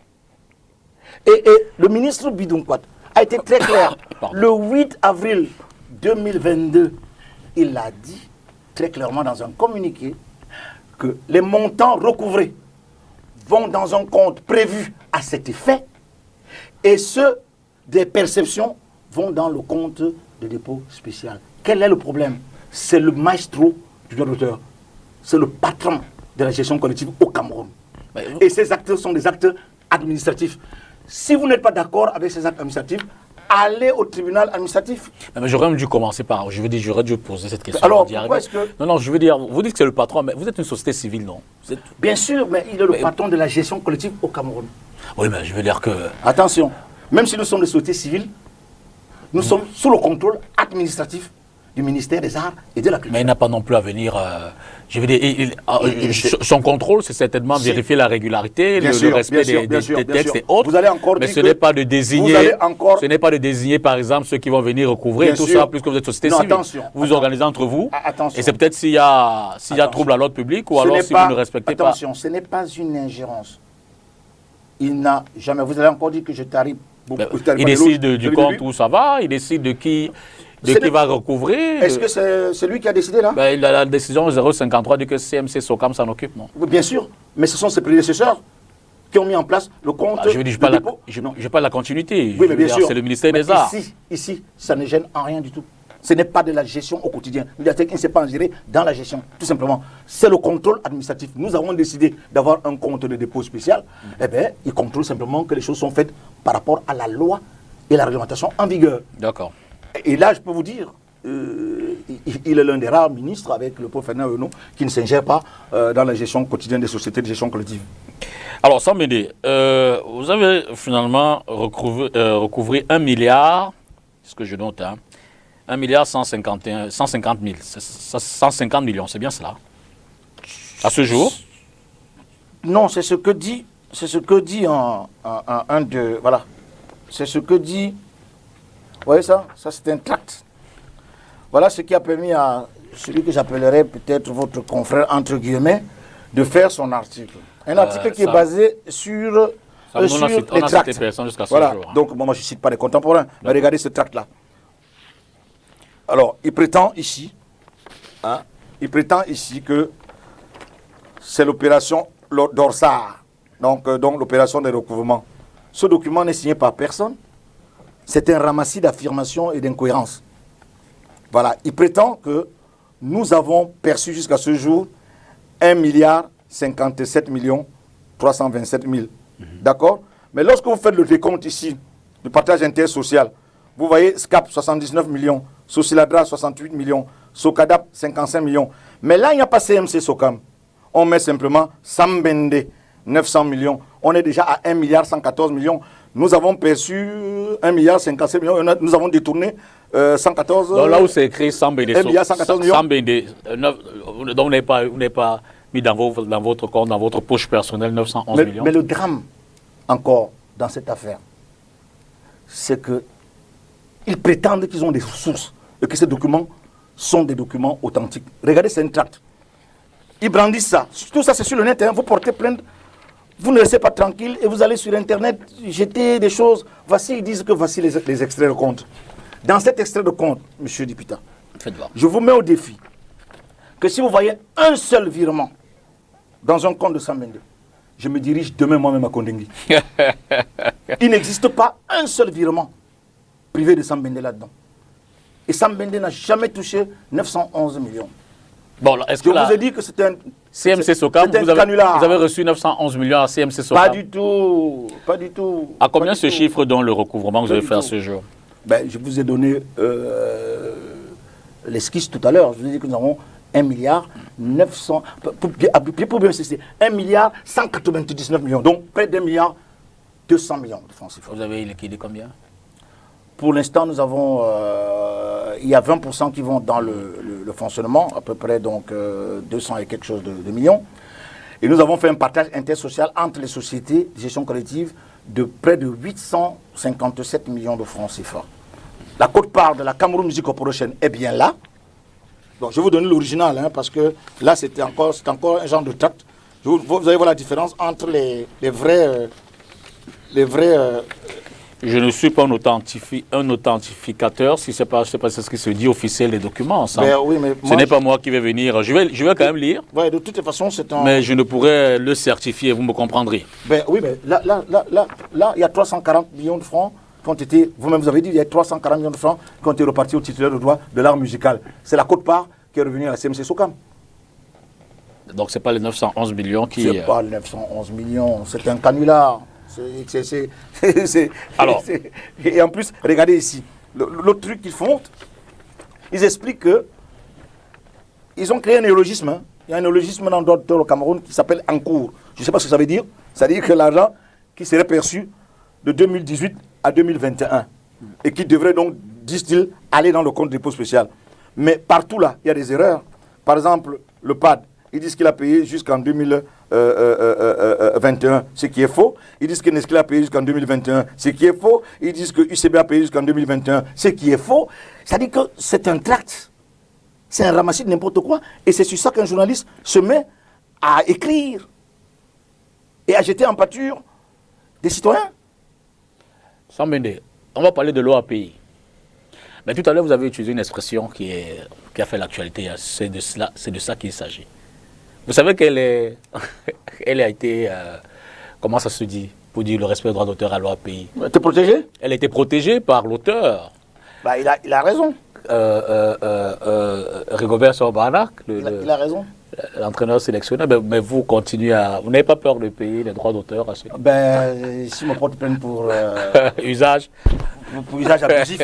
Et le ministre Bidunkwat a été très clair. Le 8 avril 2022, il a dit très clairement dans un communiqué que les montants recouvrés vont dans un compte prévu à cet effet et ceux des perceptions vont dans le compte de dépôt spécial. Quel est le problème? C'est le maestro du droit d'auteur. C'est le patron de la gestion collective au Cameroun. Et ces actes sont des actes administratifs. Si vous n'êtes pas d'accord avec ces actes administratifs, allez au tribunal administratif. Mais j'aurais même dû commencer par... j'aurais dû poser cette question. Alors, pourquoi est-ce que... Non, je veux dire, vous dites que c'est le patron, mais vous êtes une société civile, non? Bien sûr, mais il est le patron de la gestion collective au Cameroun. Oui, mais je veux dire que... Attention, même si nous sommes des sociétés civiles, nous sommes sous le contrôle administratif du ministère des Arts et de la Culture. Mais il n'a pas non plus à venir... je veux dire, son contrôle, c'est certainement vérifier la régularité, le respect des textes et autres. Vous allez encore mais ce n'est pas de désigner, ce n'est pas de désigner, par exemple, ceux qui vont venir recouvrer et tout ça, puisque vous êtes société civile. Vous organisez entre vous. Et c'est peut-être s'il y a trouble à l'ordre public ou alors si vous ne respectez pas. Attention, ce n'est pas une ingérence. Il n'a jamais... Vous allez encore dire que je t'arrive... Il décide du compte où ça va, il décide de qui va recouvrir. Est-ce que c'est lui qui a décidé là? Il a la décision 053 dit que CMC SOCAM s'en occupe, non? Oui, bien sûr, mais ce sont ses prédécesseurs qui ont mis en place le compte. Je veux dire, je parle de la continuité. Oui, mais bien sûr. C'est le ministère des Arts. Ici, ça ne gêne en rien du tout. Ce n'est pas de la gestion au quotidien. Il ne sait pas en gérer dans la gestion, tout simplement. C'est le contrôle administratif. Nous avons décidé d'avoir un compte de dépôt spécial. Eh bien, il contrôle simplement que les choses sont faites par rapport à la loi et la réglementation en vigueur. D'accord. Et là, je peux vous dire, il est l'un des rares ministres avec le pauvre Fernand Renaud qui ne s'ingère pas dans la gestion quotidienne des sociétés de gestion collective. Alors, sans m'aider, vous avez finalement recouvré 1 milliard, c'est ce que je note, 1 milliard 150 millions, c'est bien cela? À ce jour? Non, c'est ce que dit voilà. C'est ce que dit... Vous voyez ça? Ça, c'est un tract. Voilà ce qui a permis à celui que j'appellerais peut-être votre confrère, entre guillemets, de faire son article. Un article qui est basé sur les tracts. Voilà. Donc, moi, je ne cite pas les contemporains, mais regardez ce tract-là. Alors, il prétend ici que c'est l'opération Dorsar, donc l'opération des recouvrements. Ce document n'est signé par personne. C'est un ramassis d'affirmations et d'incohérences. Voilà, il prétend que nous avons perçu jusqu'à ce jour 1 milliard 57 millions 327 000. D'accord? Mais lorsque vous faites le décompte ici, du partage intersocial, vous voyez SCAP 79 millions, Sociladra 68 millions, Socadap 55 millions. Mais là, il n'y a pas CMC Socam. On met simplement Sambende 900 millions. On est déjà à 1 milliard 114 millions. Nous avons perçu 1 milliard 57 millions. Nous avons détourné 114 millions. Donc là où c'est écrit Sambende, 1 milliard 114 millions. Donc vous n'avez pas mis dans votre compte, dans votre poche personnelle 911 millions. Mais le drame, encore, dans cette affaire, c'est que ils prétendent qu'ils ont des sources et que ces documents sont des documents authentiques. Regardez, c'est un tract. Ils brandissent ça. Tout ça, c'est sur le net. Hein. Vous portez plainte vous ne restez pas tranquille et vous allez sur Internet jeter des choses. Voici, ils disent que voici les extraits de compte. Dans cet extrait de compte, monsieur Dipita, je vous mets au défi que si vous voyez un seul virement dans un compte de Sambende, je me dirige demain moi-même à Kondengui. Il n'existe pas un seul virement privé de Sambende là-dedans. Et Sambende n'a jamais touché 911 millions. Bon, est-ce que je vous ai dit que c'était un CMC Socam, vous avez reçu 911 millions à CMC Socam? Pas du tout, pas du tout. À combien ce chiffre dans le recouvrement que vous avez fait à ce jour? Ben, je vous ai donné l'esquisse tout à l'heure. Je vous ai dit que nous avons 1 milliard 900, pour bien insister, 1 milliard 199 millions, donc près d'1 milliard 200 millions de francs CFA. Vous avez liquidé combien? Pour l'instant, nous avons, il y a 20% qui vont dans le fonctionnement, à peu près donc 200 et quelque chose de millions. Et nous avons fait un partage intersocial entre les sociétés de gestion collective de près de 857 millions de francs CFA. La quote-part de la Cameroun Music Corporation est bien là. Donc, je vais vous donner l'original, hein, parce que là, c'est encore un genre de tract. Vous allez voir la différence entre les vrais... Je ne suis pas un authentificateur, si c'est pas ce qui se dit officiel des documents. Oui, mais ce n'est pas moi qui vais venir. Je vais quand même lire. Ouais, de toute façon, c'est un... Mais je ne pourrais le certifier, vous me comprendrez. Oui, mais là, il y a 340 millions de francs qui ont été... Vous-même, vous avez dit, il y a 340 millions de francs qui ont été repartis au titulaire de droit de l'art musical. C'est la quote-part qui est revenue à la CMC Socam. Donc, ce n'est pas les 911 millions qui... C'est pas les 911 millions, c'est un canular. Alors, et en plus, regardez ici, l'autre truc qu'ils font, ils expliquent que ils ont créé un néologisme. Hein. Il y a un néologisme dans le Cameroun qui s'appelle encours. Je ne sais pas ce que ça veut dire. Ça veut dire que l'argent qui serait perçu de 2018 à 2021 et qui devrait donc, disent-ils, aller dans le compte de dépôt spécial. Mais partout là, il y a des erreurs. Par exemple, le PAD, ils disent qu'il a payé jusqu'en 2021, ce qui est faux. Ils disent que Nestlé a payé jusqu'en 2021, ce qui est faux. Ils disent que UCB a payé jusqu'en 2021, ce qui est faux. C'est-à-dire que c'est un tract. C'est un ramassis de n'importe quoi. Et c'est sur ça qu'un journaliste se met à écrire et à jeter en pâture des citoyens. Sambende, on va parler de l'OAPI. Mais tout à l'heure, vous avez utilisé une expression qui a fait l'actualité. C'est de ça qu'il s'agit. Vous savez qu'elle a été, comment ça se dit, pour dire le respect des droits d'auteur à l'OAPI. Elle était protégée? Elle a été protégée par l'auteur. Bah, il a raison. Rigobert Sorbana, il a raison. L'entraîneur sélectionneur, mais vous continuez à... Vous n'avez pas peur de payer les droits d'auteur à ceux... Si me porte plainte pour... usage. Pour usage abusif,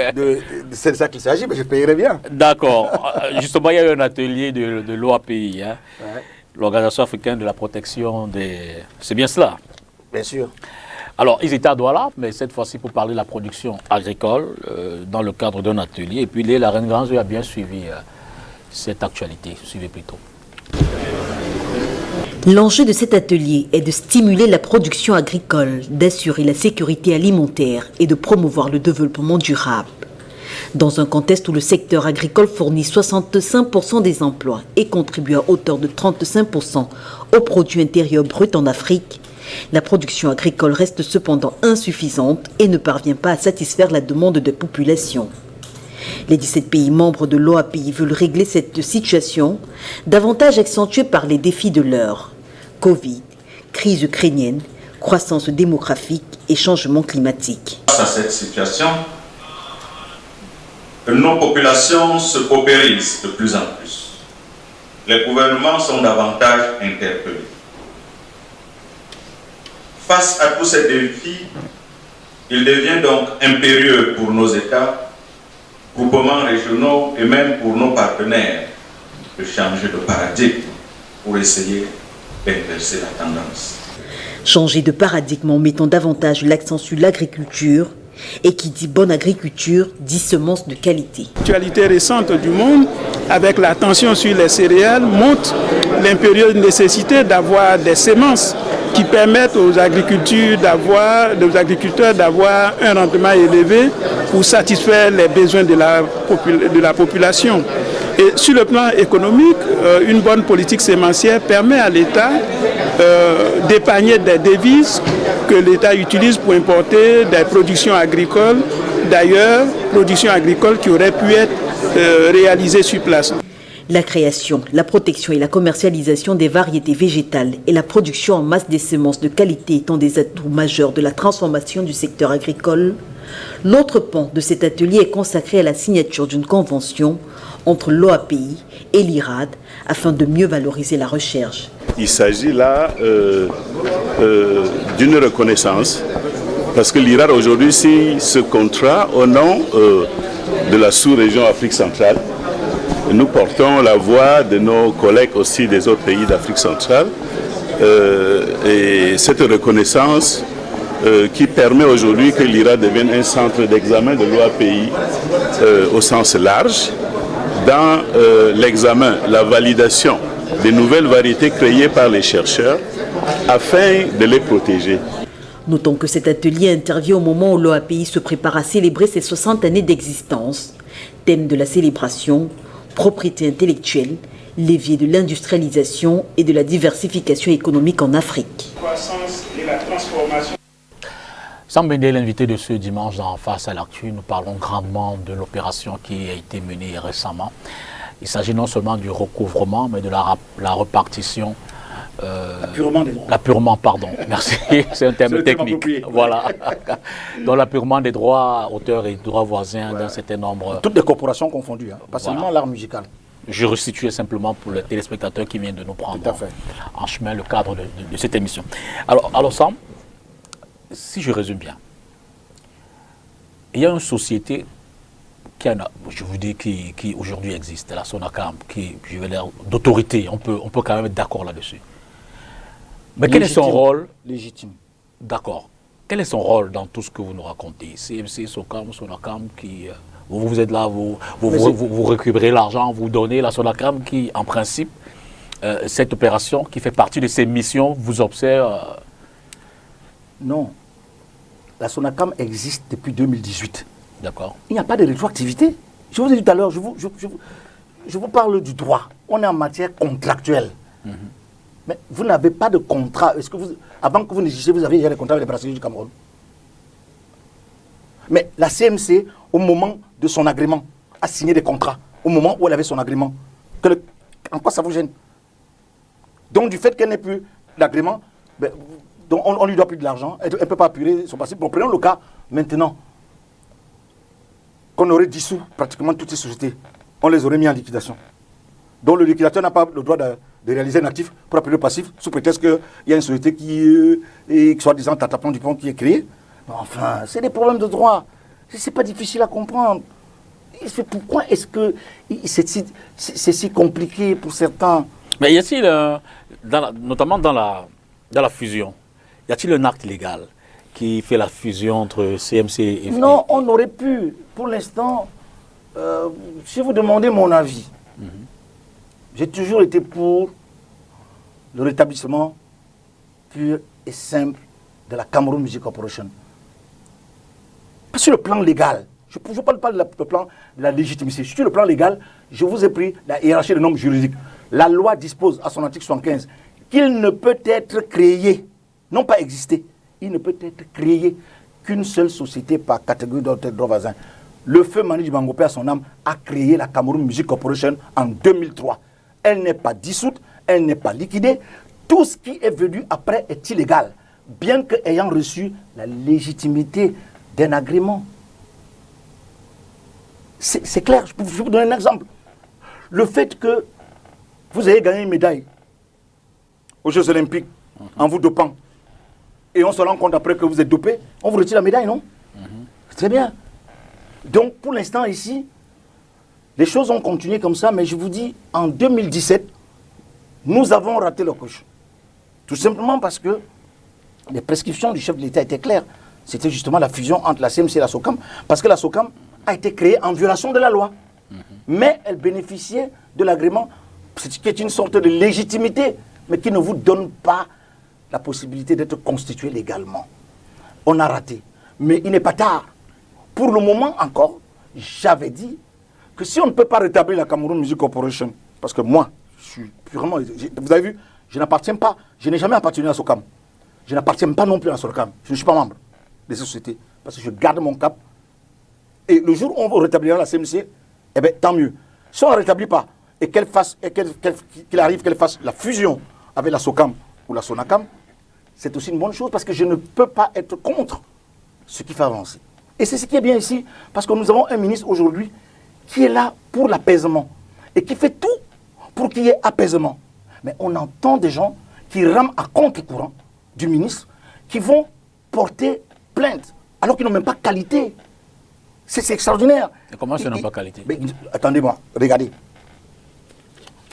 c'est de ça qu'il s'agit, mais je payerai bien. D'accord. Justement, il y a eu un atelier de l'OAPI, hein, ouais. L'Organisation africaine de la protection des... C'est bien cela? Bien sûr. Alors, ils étaient à Douala, mais cette fois-ci pour parler de la production agricole, dans le cadre d'un atelier. Et puis, la Reine Grange a bien suivi cette actualité. Suivez plutôt. L'enjeu de cet atelier est de stimuler la production agricole, d'assurer la sécurité alimentaire et de promouvoir le développement durable. Dans un contexte où le secteur agricole fournit 65% des emplois et contribue à hauteur de 35% au produit intérieur brut en Afrique, la production agricole reste cependant insuffisante et ne parvient pas à satisfaire la demande des populations. Les 17 pays membres de l'OAPI veulent régler cette situation, davantage accentuée par les défis de l'heure. Covid, crise ukrainienne, croissance démographique et changement climatique. Face à cette situation, nos populations se paupérisent de plus en plus. Les gouvernements sont davantage interpellés. Face à tous ces défis, il devient donc impérieux pour nos États, groupements régionaux et même pour nos partenaires de changer de paradigme pour essayer d'inverser la tendance. Changer de paradigme en mettant davantage l'accent sur l'agriculture, et qui dit bonne agriculture dit semences de qualité. L'actualité récente du monde, avec la tension sur les céréales, montre l'impérieuse nécessité d'avoir des semences qui permettent aux agriculteurs d'avoir un rendement élevé pour satisfaire les besoins de la population. Et sur le plan économique, une bonne politique sémencière permet à l'État d'épargner des devises que l'État utilise pour importer des productions agricoles, d'ailleurs, productions agricoles qui auraient pu être réalisées sur place. La création, la protection et la commercialisation des variétés végétales et la production en masse des semences de qualité étant des atouts majeurs de la transformation du secteur agricole, l'autre pan de cet atelier est consacré à la signature d'une convention entre l'OAPI et l'IRAD afin de mieux valoriser la recherche. Il s'agit là d'une reconnaissance parce que l'IRAD aujourd'hui signe ce contrat au nom de la sous-région Afrique centrale. Nous portons la voix de nos collègues aussi des autres pays d'Afrique centrale et cette reconnaissance qui permet aujourd'hui que l'IRAD devienne un centre d'examen de l'OAPI au sens large dans l'examen, la validation des nouvelles variétés créées par les chercheurs afin de les protéger. Notons que cet atelier intervient au moment où l'OAPI se prépare à célébrer ses 60 années d'existence. Thème de la célébration, propriété intellectuelle, levier de l'industrialisation et de la diversification économique en Afrique. Croissance et la transformation. Sam Bendé, l'invité de ce dimanche dans Face à l'actu, nous parlons grandement de l'opération qui a été menée récemment. Il s'agit non seulement du recouvrement, mais de la repartition. L'appurement des droits. L'appurement, pardon, merci, c'est un terme technique. Voilà. Dans l'appurement des droits auteurs et droits voisins d'un certain nombre. Toutes les corporations confondues, hein, pas seulement l'art musical. Je restituais simplement pour les téléspectateurs qui viennent de nous prendre en chemin le cadre de cette émission. Alors Sam, si je résume bien, il y a une société qui aujourd'hui existe, la SONACAM, qui, je vais dire, d'autorité, on peut quand même être d'accord là-dessus. Mais quel est son rôle? Légitime. D'accord. Quel est son rôle dans tout ce que vous nous racontez? CMC, SOCAM, SONACAM, qui, vous êtes là, vous récupérez l'argent, vous donnez la SONACAM qui, en principe, cette opération qui fait partie de ses missions, vous observe. Non. La SONACAM existe depuis 2018. D'accord. Il n'y a pas de rétroactivité. Je vous ai dit tout à l'heure, je vous parle du droit. On est en matière contractuelle. Mais vous n'avez pas de contrat. Est-ce que avant que vous n'existiez, vous aviez déjà des contrats avec les brasseries du Cameroun? Mais la CMC, au moment de son agrément, a signé des contrats. Au moment où elle avait son agrément. En quoi ça vous gêne? Donc, du fait qu'elle n'ait plus d'agrément, ben, donc on lui doit plus de l'argent. Elle ne peut pas apurer son passif. Bon, prenons le cas maintenant qu'on aurait dissous pratiquement toutes ces sociétés. On les aurait mis en liquidation. Donc, le liquidateur n'a pas le droit de réaliser un actif pour appeler le passif, sous prétexte qu'il y a une société qui soit-disant Tatapon Dupont qui est créée. Enfin, c'est des problèmes de droit. C'est pas difficile à comprendre. Pourquoi est-ce que c'est si compliqué pour certains? Mais y a-t-il, notamment dans la fusion, y a-t-il un acte légal qui fait la fusion entre CMC et... Non, on aurait pu. Pour l'instant, si vous demandez mon avis, j'ai toujours été pour le rétablissement pur et simple de la Cameroun Music Corporation. Pas sur le plan légal. Je ne parle pas du plan de la légitimité. Sur le plan légal, je vous ai pris la hiérarchie des normes juridiques. La loi dispose à son article 75 qu'il ne peut être créé, non pas exister, il ne peut être créé qu'une seule société par catégorie de droit voisin. Le feu Manu Dibango, à son âme, a créé la Cameroun Music Corporation en 2003. Elle n'est pas dissoute, elle n'est pas liquidée. Tout ce qui est venu après est illégal, bien qu'ayant reçu la légitimité d'un agrément. C'est clair, je vais vous donner un exemple. Le fait que vous ayez gagné une médaille aux Jeux Olympiques en vous dopant, et on se rend compte après que vous êtes dopé, on vous retire la médaille, non? Très bien. Donc, pour l'instant, ici, les choses ont continué comme ça, mais je vous dis, en 2017, nous avons raté le coche. Tout simplement parce que les prescriptions du chef de l'État étaient claires. C'était justement la fusion entre la CMC et la SOCAM, parce que la SOCAM a été créée en violation de la loi. Mais elle bénéficiait de l'agrément, ce qui est une sorte de légitimité, mais qui ne vous donne pas la possibilité d'être constitué légalement. On a raté. Mais il n'est pas tard. Pour le moment encore, j'avais dit que si on ne peut pas rétablir la Cameroun Music Corporation, parce que moi, je suis purement... Vous avez vu, Je n'appartiens pas, je n'ai jamais appartenu à SOCAM. Je n'appartiens pas non plus à SOCAM. Je ne suis pas membre de cette société parce que je garde mon cap. Et le jour où on rétablira la CMC, eh bien, tant mieux. Si on ne la rétablit pas et qu'il arrive qu'elle fasse la fusion avec la SOCAM ou la SONACAM, c'est aussi une bonne chose parce que je ne peux pas être contre ce qui fait avancer. Et c'est ce qui est bien ici, parce que nous avons un ministre aujourd'hui qui est là pour l'apaisement et qui fait tout pour qu'il y ait apaisement. Mais on entend des gens qui rament à contre-courant du ministre, qui vont porter plainte, alors qu'ils n'ont même pas qualité. C'est extraordinaire. Et comment ça n'a pas qualité? Attendez-moi, regardez.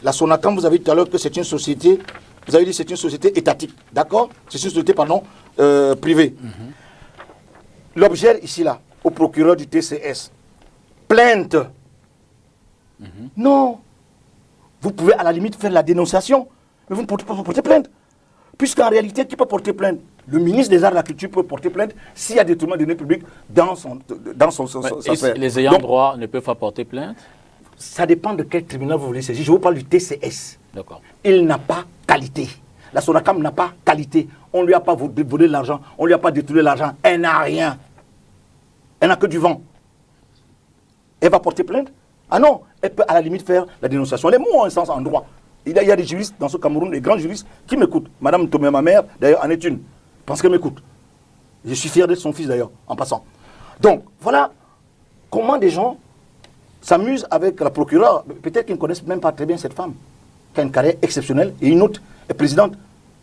La SONACAM, vous avez dit tout à l'heure que c'est une société, vous avez dit que c'est une société étatique, d'accord? C'est une société, pardon, privée. L'objet ici, là, au procureur du TCS, plainte. Non. Vous pouvez à la limite faire la dénonciation, mais vous ne pouvez pas porter plainte. Puisqu'en réalité, qui peut porter plainte? Le ministre des Arts et de la Culture peut porter plainte s'il y a détournement de données publiques dans son affaire. Les ayants droit ne peuvent pas porter plainte? Ça dépend de quel tribunal vous voulez saisir. Je vous parle du TCS. D'accord. Il n'a pas qualité. La SONACAM n'a pas qualité. On ne lui a pas volé l'argent. On ne lui a pas détourné l'argent. Elle n'a rien. Elle n'a que du vent. Elle va porter plainte? Ah non, elle peut à la limite faire la dénonciation. Les mots ont un sens en droit. Il y a des juristes dans ce Cameroun, des grands juristes, qui m'écoutent. Madame Tomé, ma mère, d'ailleurs, en est une. Je pense qu'elle m'écoute. Je suis fier d'être son fils, d'ailleurs, en passant. Donc, voilà comment des gens s'amusent avec la procureure. Peut-être qu'ils ne connaissent même pas très bien cette femme, qui a une carrière exceptionnelle, et une autre est présidente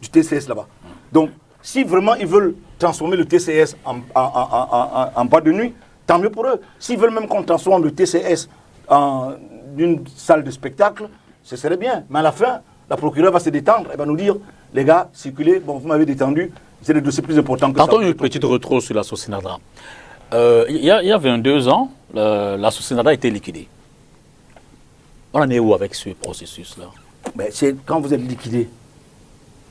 du TCS là-bas. Donc, si vraiment ils veulent transformer le TCS en boîte de nuit, tant mieux pour eux. S'ils veulent même qu'on transforme le TCS en une salle de spectacle, ce serait bien. Mais à la fin, la procureure va se détendre. Elle va nous dire, les gars, circulez, bon, vous m'avez détendu, c'est des dossiers plus importants que ça. Tantôt une petite retro sur la Socinadra. Il y a 22 ans, la Socinadra a été liquidée. On en est où avec ce processus-là? C'est quand vous êtes liquidé.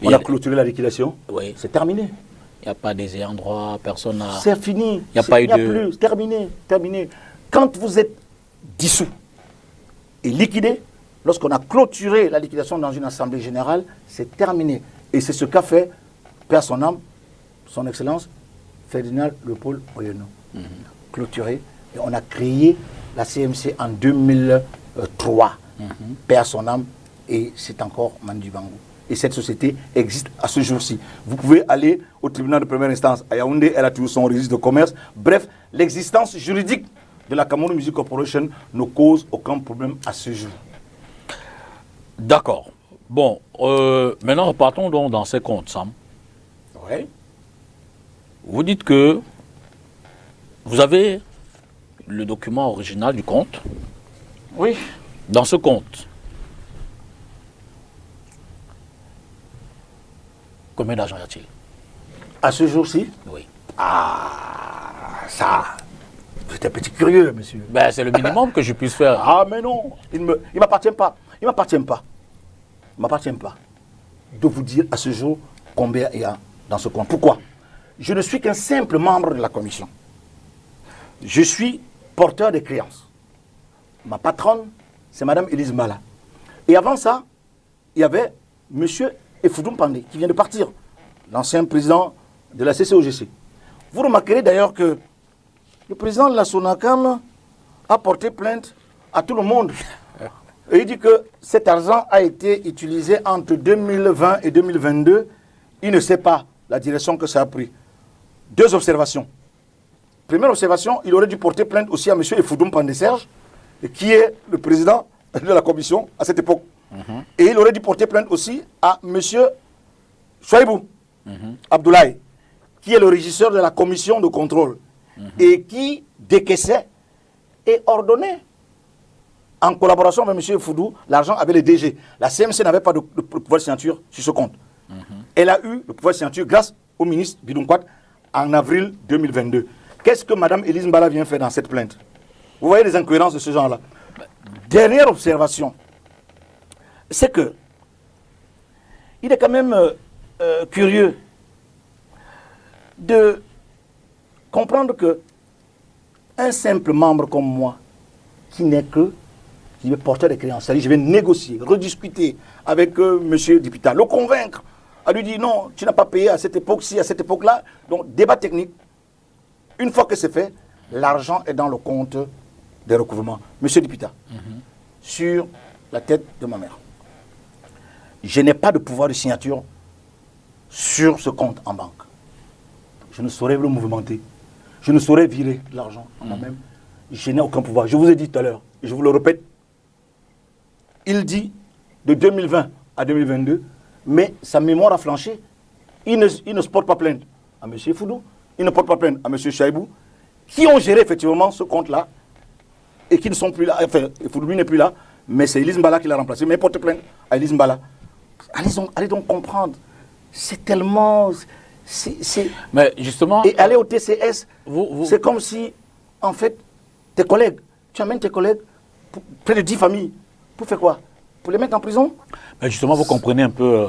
On a clôturé la liquidation. Oui. C'est terminé. Il n'y a pas des ayants droit, personne n'a... C'est fini. Il n'y a pas eu de... plus. Terminé. Terminé. Quand vous êtes dissous et liquidé, lorsqu'on a clôturé la liquidation dans une assemblée générale, c'est terminé. Et c'est ce qu'a fait, Père son âme, son Excellence, Ferdinand Léopold Oyono. Clôturé. Et on a créé la CMC en 2003. Père son âme, et c'est encore Mandi Bangou. Et cette société existe à ce jour-ci. Vous pouvez aller au tribunal de première instance à Yaoundé, elle a toujours son registre de commerce. Bref, l'existence juridique de la Cameroun Music Corporation ne cause aucun problème à ce jour. D'accord. Bon, maintenant repartons donc dans ces comptes, Sam. Oui. Vous dites que vous avez le document original du compte. Oui. Dans ce compte, combien d'argent y a-t-il? À ce jour-ci? Oui. Ah, ça, j'étais un petit curieux, monsieur. C'est le minimum que je puisse faire. Ah, mais non, il ne m'appartient pas. Il ne m'appartient pas. Il ne m'appartient pas de vous dire à ce jour combien il y a dans ce compte. Pourquoi? Je ne suis qu'un simple membre de la commission. Je suis porteur de créances. Ma patronne, c'est Madame Élise Mbala. Et avant ça, il y avait Monsieur Efoudoum Pandé, qui vient de partir, l'ancien président de la CCOGC. Vous remarquerez d'ailleurs que le président de la SONACAM a porté plainte à tout le monde. Et il dit que cet argent a été utilisé entre 2020 et 2022. Il ne sait pas la direction que ça a pris. Deux observations. Première observation, il aurait dû porter plainte aussi à M. Efoudoum Pandé Serge, qui est le président de la commission à cette époque. Et il aurait dû porter plainte aussi à M. Chouaïbou Abdoulaye, qui est le régisseur de la commission de contrôle et qui décaissait et ordonnait, en collaboration avec M. Foudou, l'argent avec les DG. La CMC n'avait pas de pouvoir de signature sur ce compte. Elle a eu le pouvoir de signature grâce au ministre Bidounkouat en avril 2022. Qu'est-ce que Mme Élise Mbala vient faire dans cette plainte? Vous voyez les incohérences de ce genre-là. Dernière observation, c'est que il est quand même curieux de comprendre que un simple membre comme moi, qui n'est que Je vais porter des créanciers, je vais négocier, rediscuter avec M. Dipita, le convaincre, à lui dire non, tu n'as pas payé à cette époque-ci, à cette époque-là. Donc, débat technique. Une fois que c'est fait, l'argent est dans le compte des recouvrements. M. Dipita, sur la tête de ma mère, je n'ai pas de pouvoir de signature sur ce compte en banque. Je ne saurais le mouvementer. Je ne saurais virer l'argent en moi-même. Je n'ai aucun pouvoir. Je vous ai dit tout à l'heure, et je vous le répète, il dit de 2020 à 2022, mais sa mémoire a flanché. Il ne se porte pas plainte à M. Foudou, il ne porte pas plainte à M. Chaibou, qui ont géré effectivement ce compte-là, et qui ne sont plus là. Enfin, Foudou lui n'est plus là, mais c'est Elise Mbala qui l'a remplacé. Mais il porte plainte à Elise Mbala. Allez donc comprendre. C'est tellement... Mais justement... Et aller au TCS, c'est comme si, en fait, tes collègues, tu amènes tes collègues, près de 10 familles, pour faire quoi? Pour les mettre en prison? Mais justement, vous comprenez un peu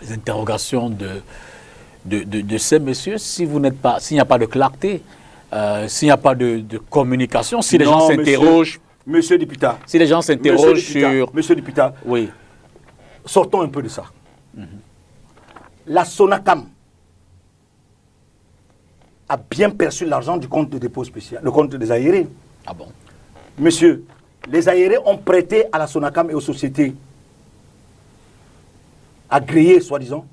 les interrogations de ces messieurs. Si vous n'êtes pas, s'il n'y a pas de clarté, s'il n'y a pas de communication, si les gens s'interrogent... Monsieur Dipita. Si les gens s'interrogent sur... Monsieur Dipita. Oui. Sortons un peu de ça. La Sonacam a bien perçu l'argent du compte de dépôt spécial, le compte des aérés. Ah bon? Monsieur, les aérés ont prêté à la Sonacam et aux sociétés agréées, soi-disant,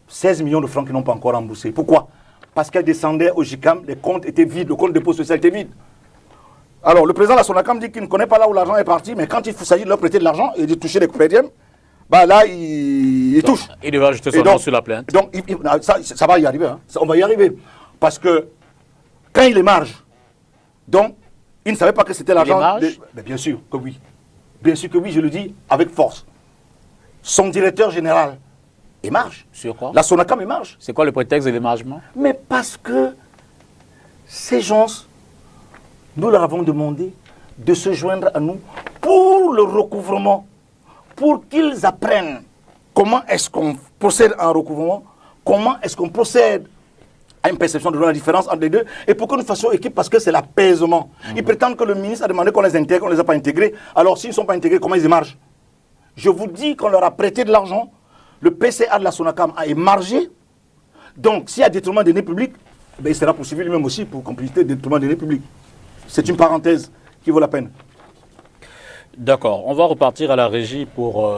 16 millions de francs qui n'ont pas encore remboursés. Pourquoi? Parce qu'elles descendaient au JICAM, les comptes étaient vides, le compte de dépôt spécial était vide. Alors, le président de la Sonacam dit qu'il ne connaît pas là où l'argent est parti, mais quand il s'agit de leur prêter de l'argent et de toucher les pédièmes, bah là, il touche. Il devrait ajouter son nom sur la plainte. Donc, ça va y arriver. Hein. On va y arriver. Parce que quand il est marge, donc, il ne savait pas que c'était l'argent. Mais bien sûr que oui. Bien sûr que oui, je le dis avec force. Son directeur général est marge. Sur quoi? La Sonacam est marge. C'est quoi le prétexte de l'émargement? Mais parce que ces gens, nous leur avons demandé de se joindre à nous pour le recouvrement, pour qu'ils apprennent comment est-ce qu'on procède à un recouvrement, comment est-ce qu'on procède à une perception de la différence entre les deux, et pour que nous fassions équipe, parce que c'est l'apaisement. Ils prétendent que le ministre a demandé qu'on les intègre, on ne les a pas intégrés. Alors s'ils ne sont pas intégrés, comment ils émargent? Je vous dis qu'on leur a prêté de l'argent, le PCA de la Sonacam a émargé, donc s'il y a détournement des deniers publics, ben, il sera poursuivi lui-même aussi pour complicité de détournement des deniers publics. C'est une parenthèse qui vaut la peine. D'accord. On va repartir à la régie pour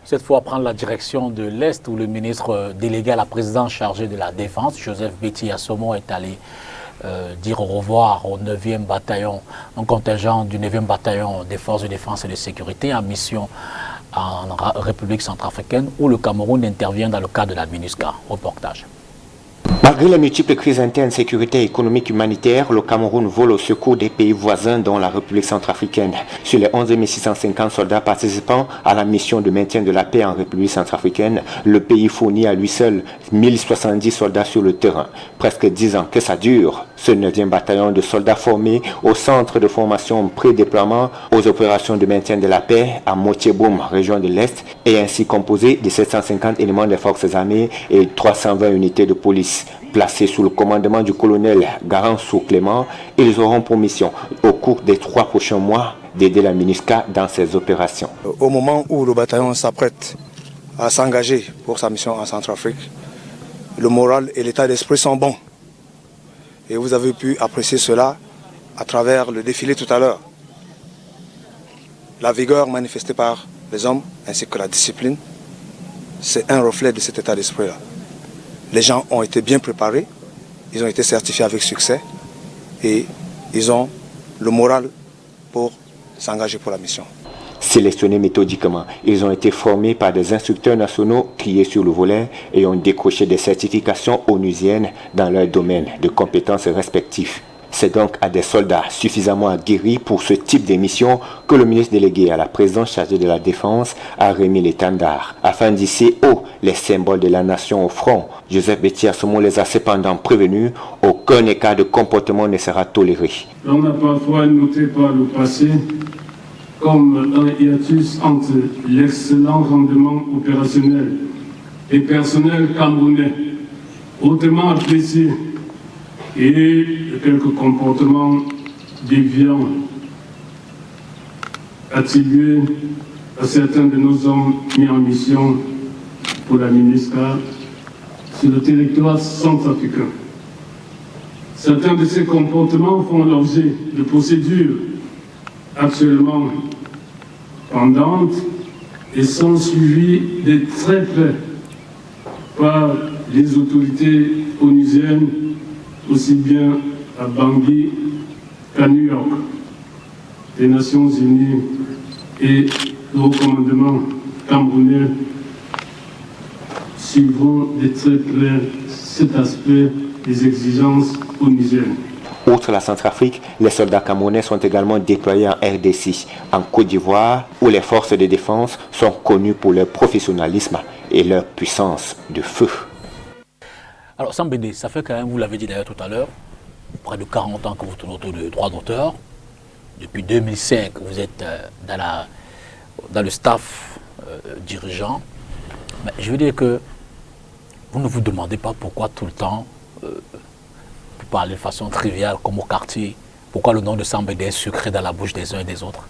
cette fois prendre la direction de l'Est où le ministre délégué à la présidence chargé de la Défense, Joseph Betty Assomo, est allé dire au revoir au 9e bataillon, un contingent du 9e bataillon des forces de défense et de sécurité en mission en République centrafricaine où le Cameroun intervient dans le cadre de la MINUSCA. Reportage. Malgré les multiples crises internes, sécurité économique, humanitaire, le Cameroun vole au secours des pays voisins dont la République centrafricaine. Sur les 11 650 soldats participant à la mission de maintien de la paix en République centrafricaine, le pays fournit à lui seul 1070 soldats sur le terrain. Presque 10 ans que ça dure, ce 9e bataillon de soldats formés au centre de formation pré-déploiement aux opérations de maintien de la paix à Motieboum, région de l'Est, est ainsi composé de 750 éléments des forces armées et 320 unités de police. Placés sous le commandement du colonel Garansou Clément, ils auront pour mission, au cours des 3 prochains mois, d'aider la MINUSCA dans ses opérations. Au moment où le bataillon s'apprête à s'engager pour sa mission en Centrafrique, le moral et l'état d'esprit sont bons. Et vous avez pu apprécier cela à travers le défilé tout à l'heure. La vigueur manifestée par les hommes ainsi que la discipline, c'est un reflet de cet état d'esprit-là. Les gens ont été bien préparés, ils ont été certifiés avec succès et ils ont le moral pour s'engager pour la mission. Sélectionnés méthodiquement, ils ont été formés par des instructeurs nationaux triés sur le volet et ont décroché des certifications onusiennes dans leur domaine de compétences respectifs. C'est donc à des soldats suffisamment aguerris pour ce type d'émission que le ministre délégué à la présidence chargée de la Défense a remis l'étendard. Afin d'hisser haut les symboles de la nation au front, Joseph Betty Assomo les a cependant prévenus, aucun écart de comportement ne sera toléré. On a parfois noté par le passé comme un hiatus entre l'excellent rendement opérationnel et personnel camerounais, hautement apprécié, et quelques comportements déviants attribuées à certains de nos hommes mis en mission pour la MINUSCA sur le territoire centrafricain. Certains de ces comportements font l'objet de procédures actuellement pendantes et sont suivis de très près par les autorités onusiennes, aussi bien à Bangui qu'à New York. Les Nations Unies et le haut commandement camerounais suivront de très près cet aspect des exigences onusiennes. Outre la Centrafrique, les soldats camerounais sont également déployés en RDC, en Côte d'Ivoire, où les forces de défense sont connues pour leur professionnalisme et leur puissance de feu. Alors Sambédé, ça fait quand même, vous l'avez dit d'ailleurs tout à l'heure, près de 40 ans que vous tournez autour de droits d'auteur. Depuis 2005, vous êtes dans le staff dirigeant. Mais je veux dire que vous ne vous demandez pas pourquoi tout le temps, pour parler de façon triviale, comme au quartier, pourquoi le nom de Sambédé est sucré dans la bouche des uns et des autres.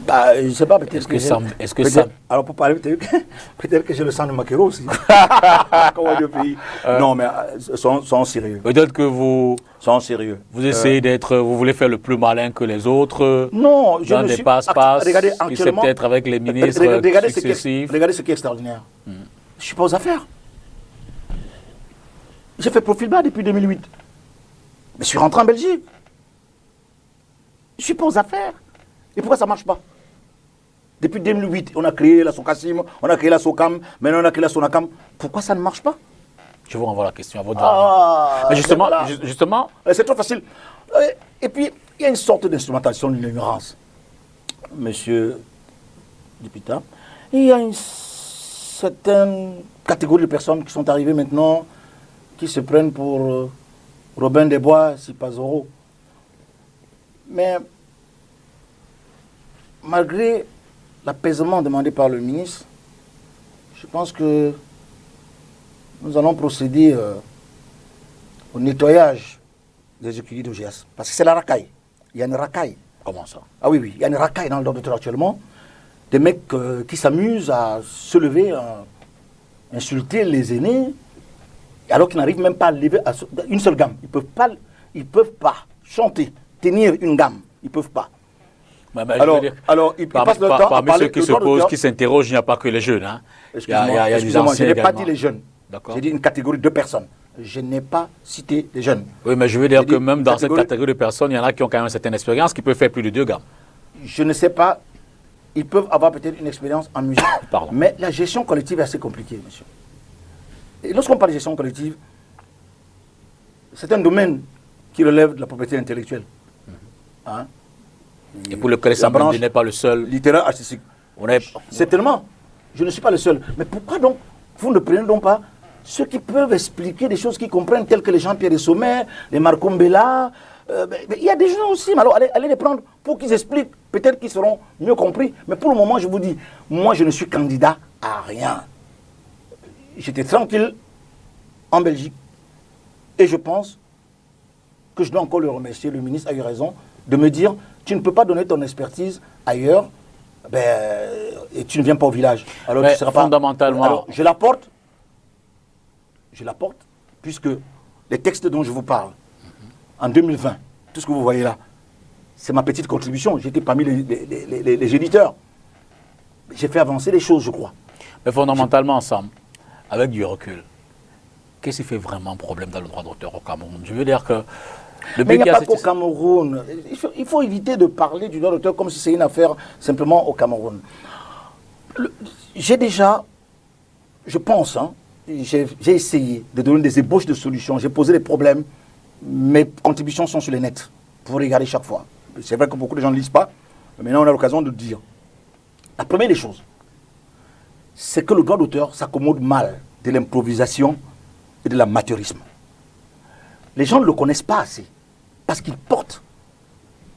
Bah, je ne sais pas, peut-être alors pour parler, peut-être que j'ai le sang de Makero aussi. Comme on dit au pays. Non, mais sont sérieux. Peut-être que vous sont sérieux. Vous essayez d'être, vous voulez faire le plus malin que les autres. Non, je dans ne des suis passe-passe. Regardez, qui c'est peut-être avec les ministres successifs. Regardez ce qui est extraordinaire. Je ne suis pas aux affaires. J'ai fait profil bas depuis 2008. Mais je suis rentré en Belgique. Je ne suis pas aux affaires. Et pourquoi ça ne marche pas? Depuis 2008, on a créé la Socassim, on a créé la Socam, maintenant on a créé la Sonacam. Pourquoi ça ne marche pas? Je vous renvoie la question à votre avis. Justement, c'est trop facile. Et puis, il y a une sorte d'instrumentalisation de l'ignorance. Monsieur Dipita, il y a une certaine catégorie de personnes qui sont arrivées maintenant, qui se prennent pour Robin des Bois, si pas Zorro. Mais malgré l'apaisement demandé par le ministre, je pense que nous allons procéder au nettoyage des écuries d'OGS. Parce que c'est la racaille. Il y a une racaille. Comment ça? Ah oui, il y a une racaille dans le docteur actuellement. Des mecs qui s'amusent à se lever, à insulter les aînés, alors qu'ils n'arrivent même pas à lever une seule gamme. Ils peuvent pas chanter, tenir une gamme. Ils ne peuvent pas. Alors, ils passent leur temps à parler. Parmi ceux qui se posent, qui s'interrogent, il n'y a pas que les jeunes. Hein. Excusez-moi, je n'ai pas dit les jeunes. J'ai dit une catégorie de personnes. Je n'ai pas cité les jeunes. Oui, mais je veux dire que même dans cette catégorie de personnes, il y en a qui ont quand même une certaine expérience, qui peuvent faire plus de 2 gammes. Je ne sais pas. Ils peuvent avoir peut-être une expérience en musique. Mais la gestion collective est assez compliquée, monsieur. Et lorsqu'on parle de gestion collective, c'est un domaine qui relève de la propriété intellectuelle. Hein? Et pour lequel Sambédé n'est pas le seul. Littéraire, artistique. Certainement. Je ne suis pas le seul. Mais pourquoi donc vous ne prenez donc pas ceux qui peuvent expliquer des choses qu'ils comprennent, tels que les Jean-Pierre de Sommer, les Marco Mbella. Il y a des gens aussi, mais alors allez les prendre pour qu'ils expliquent. Peut-être qu'ils seront mieux compris. Mais pour le moment, je vous dis, moi, je ne suis candidat à rien. J'étais tranquille en Belgique. Et je pense que je dois encore le remercier. Le ministre a eu raison de me dire, tu ne peux pas donner ton expertise ailleurs et tu ne viens pas au village. Alors mais tu seras fondamentalement... Alors, je l'apporte, puisque les textes dont je vous parle, en 2020, tout ce que vous voyez là, c'est ma petite contribution. J'étais parmi les éditeurs. J'ai fait avancer les choses, je crois. Mais fondamentalement, ensemble, avec du recul, qu'est-ce qui fait vraiment problème dans le droit d'auteur au Cameroun? Je veux dire que... Mais il n'y a pas qu'au Cameroun. Il faut éviter de parler du droit d'auteur comme si c'est une affaire simplement au Cameroun. J'ai déjà, je pense, j'ai essayé de donner des ébauches de solutions. J'ai posé des problèmes. Mes contributions sont sur les nets. Vous regardez chaque fois. C'est vrai que beaucoup de gens ne lisent pas. Mais maintenant, on a l'occasion de le dire. La première des choses, c'est que le droit d'auteur s'accommode mal de l'improvisation et de l'amateurisme. Les gens ne le connaissent pas assez, parce qu'ils portent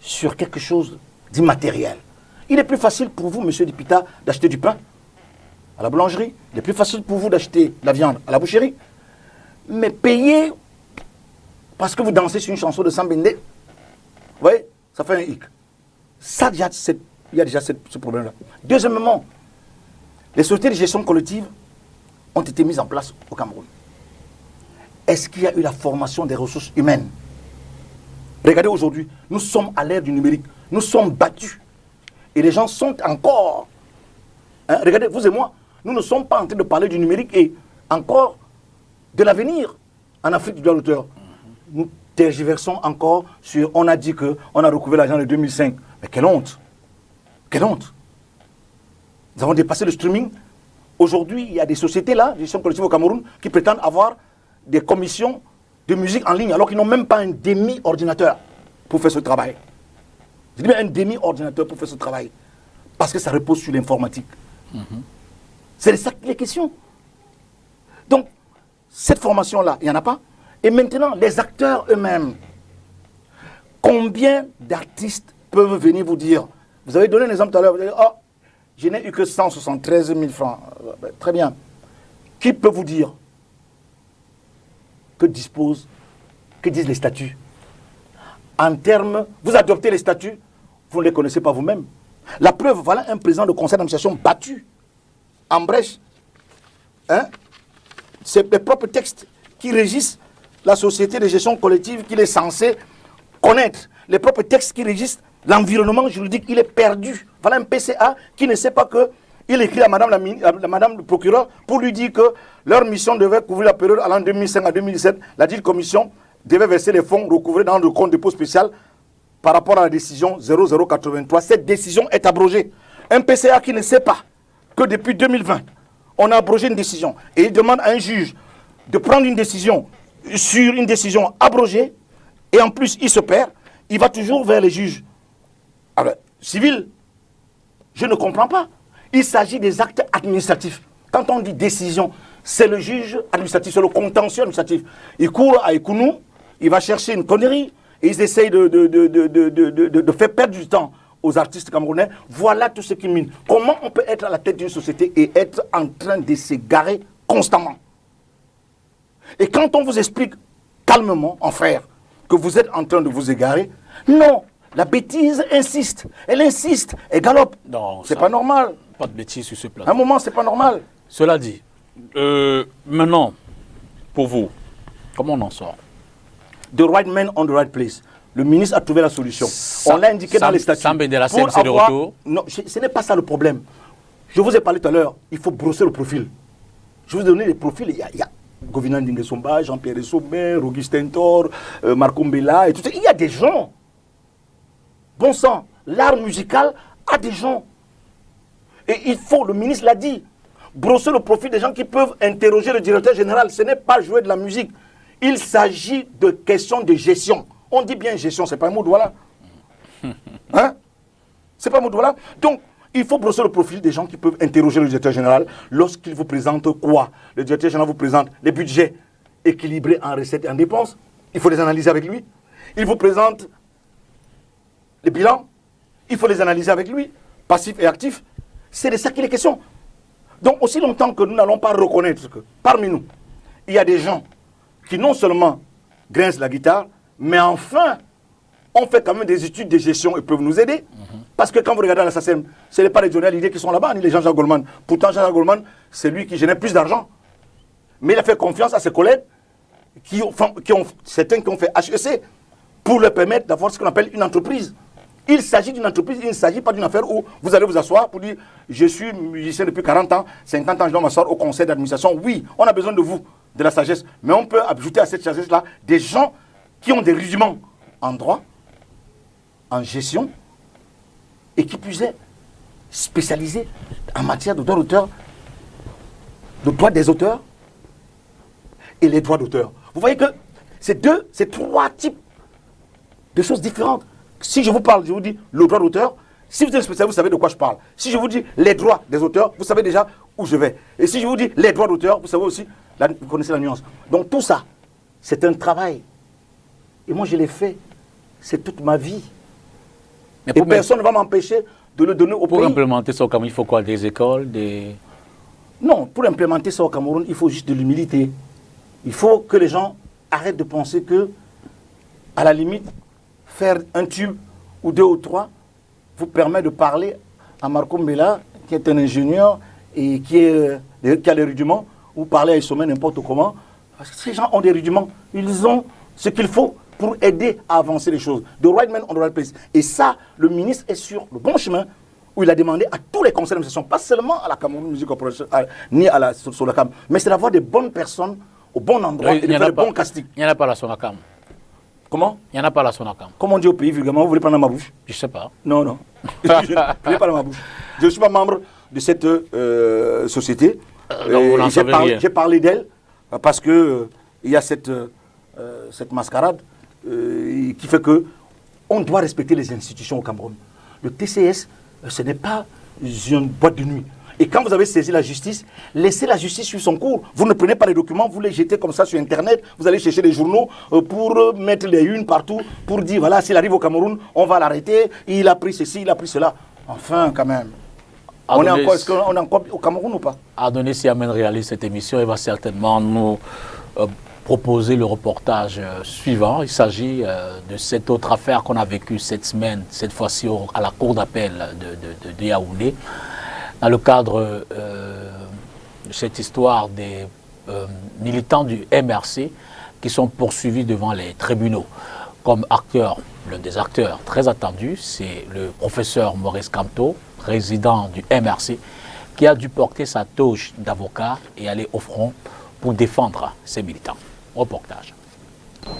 sur quelque chose d'immatériel. Il est plus facile pour vous, monsieur Dipita, d'acheter du pain à la boulangerie. Il est plus facile pour vous d'acheter de la viande à la boucherie. Mais payer, parce que vous dansez sur une chanson de Sambédé, vous voyez, ça fait un hic. Ça, déjà, cette il y a déjà ce problème-là. Deuxièmement, les sociétés de gestion collective ont été mises en place au Cameroun. Est-ce qu'il y a eu la formation des ressources humaines? Regardez aujourd'hui, nous sommes à l'ère du numérique. Nous sommes battus. Et les gens sont encore... Hein, regardez, vous et moi, nous ne sommes pas en train de parler du numérique et encore de l'avenir en Afrique du droit d'auteur. Nous tergiversons encore sur... On a dit qu'on a recouvert l'argent de 2005. Mais quelle honte! Quelle honte! Nous avons dépassé le streaming. Aujourd'hui, il y a des sociétés là, gestion collective au Cameroun, qui prétendent avoir des commissions de musique en ligne alors qu'ils n'ont même pas un demi-ordinateur pour faire ce travail. Je dis bien un demi-ordinateur pour faire ce travail. Parce que ça repose sur l'informatique. C'est de ça qu'il est question. Donc, cette formation-là, il n'y en a pas. Et maintenant, les acteurs eux-mêmes, combien d'artistes peuvent venir vous dire, vous avez donné un exemple tout à l'heure, vous avez dit, oh, je n'ai eu que 173 000 francs. Très bien. Qui peut vous dire que disent les statuts? En termes, vous adoptez les statuts, vous ne les connaissez pas vous-même. La preuve, voilà un président de conseil d'administration battu en brèche. Hein? C'est les propres textes qui régissent la société de gestion collective qu'il est censé connaître. Les propres textes qui régissent l'environnement juridique, il est perdu. Voilà un PCA qui ne sait pas que il écrit à madame le procureur pour lui dire que leur mission devait couvrir la période allant de 2005 à 2017. La dite commission devait verser les fonds recouvrés dans le compte dépôt spécial par rapport à la décision 0083. Cette décision est abrogée. Un PCA qui ne sait pas que depuis 2020, on a abrogé une décision et il demande à un juge de prendre une décision sur une décision abrogée et en plus il se perd, il va toujours vers les juges civils. Je ne comprends pas. Il s'agit des actes administratifs. Quand on dit décision, c'est le juge administratif, c'est le contentieux administratif. Il court à Ekounou, il va chercher une connerie, et ils essayent de faire perdre du temps aux artistes camerounais. Voilà tout ce qui mine. Comment on peut être à la tête d'une société et être en train de s'égarer constamment? Et quand on vous explique calmement, en frère, que vous êtes en train de vous égarer, non, la bêtise insiste. Elle insiste, elle galope. C'est pas normal. Pas de bêtises sur ce plan. À un moment, c'est pas normal. Cela dit, maintenant, pour vous, comment on en sort? The right man on the right place. Le ministre a trouvé la solution. On l'a indiqué dans les statuts. C'est de retour. Non, ce n'est pas ça le problème. Je vous ai parlé tout à l'heure, il faut brosser le profil. Je vous ai donné les profils. Il y a Govina Ndingue-Somba, Jean-Pierre Sommet, Augustin Thor, Marco Mbella et tout ça. Il y a des gens. Bon sang, l'art musical a des gens. Et il faut, le ministre l'a dit, brosser le profil des gens qui peuvent interroger le directeur général. Ce n'est pas jouer de la musique. Il s'agit de questions de gestion. On dit bien gestion, c'est pas un mot de voilà. Hein? C'est pas un mot de voilà. Donc, il faut brosser le profil des gens qui peuvent interroger le directeur général lorsqu'il vous présente quoi? Le directeur général vous présente les budgets équilibrés en recettes et en dépenses. Il faut les analyser avec lui. Il vous présente les bilans. Il faut les analyser avec lui. Passif et actif. C'est de ça qu'il est question. Donc, aussi longtemps que nous n'allons pas reconnaître que parmi nous, il y a des gens qui non seulement grincent la guitare, mais enfin, on fait quand même des études de gestion et peuvent nous aider. Parce que quand vous regardez l'Assassin, ce n'est pas les Johnny Hallyday qui sont là-bas, ni les Jean-Jacques Goldman. Pourtant, Jean-Jacques Goldman, c'est lui qui génère plus d'argent. Mais il a fait confiance à ses collègues, certains qui ont fait HEC, pour leur permettre d'avoir ce qu'on appelle une entreprise. Il s'agit d'une entreprise, il ne s'agit pas d'une affaire où vous allez vous asseoir pour dire « Je suis musicien depuis 40 ans, 50 ans, je dois m'asseoir au conseil d'administration. » Oui, on a besoin de vous, de la sagesse. Mais on peut ajouter à cette sagesse-là des gens qui ont des rudiments en droit, en gestion, et qui plus est spécialisés en matière de droit d'auteur, de droit des auteurs et les droits d'auteur. Vous voyez que c'est trois types de choses différentes. Si je vous parle, je vous dis le droit d'auteur. Si vous êtes spécialiste, vous savez de quoi je parle. Si je vous dis les droits des auteurs, vous savez déjà où je vais. Et si je vous dis les droits d'auteur, vous savez aussi, vous connaissez la nuance. Donc tout ça, c'est un travail. Et moi, je l'ai fait. C'est toute ma vie. Et personne ne va m'empêcher de le donner au pays. Pour implémenter ça au Cameroun, il faut quoi? Des écoles, Non, pour implémenter ça au Cameroun, il faut juste de l'humilité. Il faut que les gens arrêtent de penser que, à la limite, faire un tube ou deux ou trois, vous permet de parler à Marco Mbela, qui est un ingénieur et qui a les rudiments, ou parler à Issoumé n'importe comment. Parce que ces gens ont des rudiments. Ils ont ce qu'il faut pour aider à avancer les choses. The right man on the right place. Et ça, le ministre est sur le bon chemin où il a demandé à tous les conseils d'administration, pas seulement à la Cameroun Music Corporation, ni à la Solacam, mais c'est d'avoir des bonnes personnes au bon endroit et de faire le bon casting. Il n'y en a pas à la Sonacam. Comment? Il n'y en a pas à la Sonacam. Comment on dit au pays, vulgairement, vous voulez prendre dans ma bouche? Je ne sais pas. Non, non. Je ne voulais pas dans ma bouche. Je ne suis pas membre de cette société. J'ai parlé d'elle parce qu'il y a cette mascarade qui fait que on doit respecter les institutions au Cameroun. Le TCS, ce n'est pas une boîte de nuit. Et quand vous avez saisi la justice, laissez la justice suivre son cours. Vous ne prenez pas les documents, vous les jetez comme ça sur Internet, vous allez chercher les journaux pour mettre les unes partout, pour dire, voilà, s'il arrive au Cameroun, on va l'arrêter, il a pris ceci, il a pris cela. Enfin, quand même. Est-ce qu'on est encore au Cameroun ou pas? Adonis Yamen réalise cette émission et va certainement nous proposer le reportage suivant. Il s'agit de cette autre affaire qu'on a vécue cette semaine, cette fois-ci à la cour d'appel de Yaoundé, dans le cadre de cette histoire des militants du MRC qui sont poursuivis devant les tribunaux. Comme acteur, l'un des acteurs très attendus, c'est le professeur Maurice Kamto, président du MRC, qui a dû porter sa toge d'avocat et aller au front pour défendre ses militants. Reportage.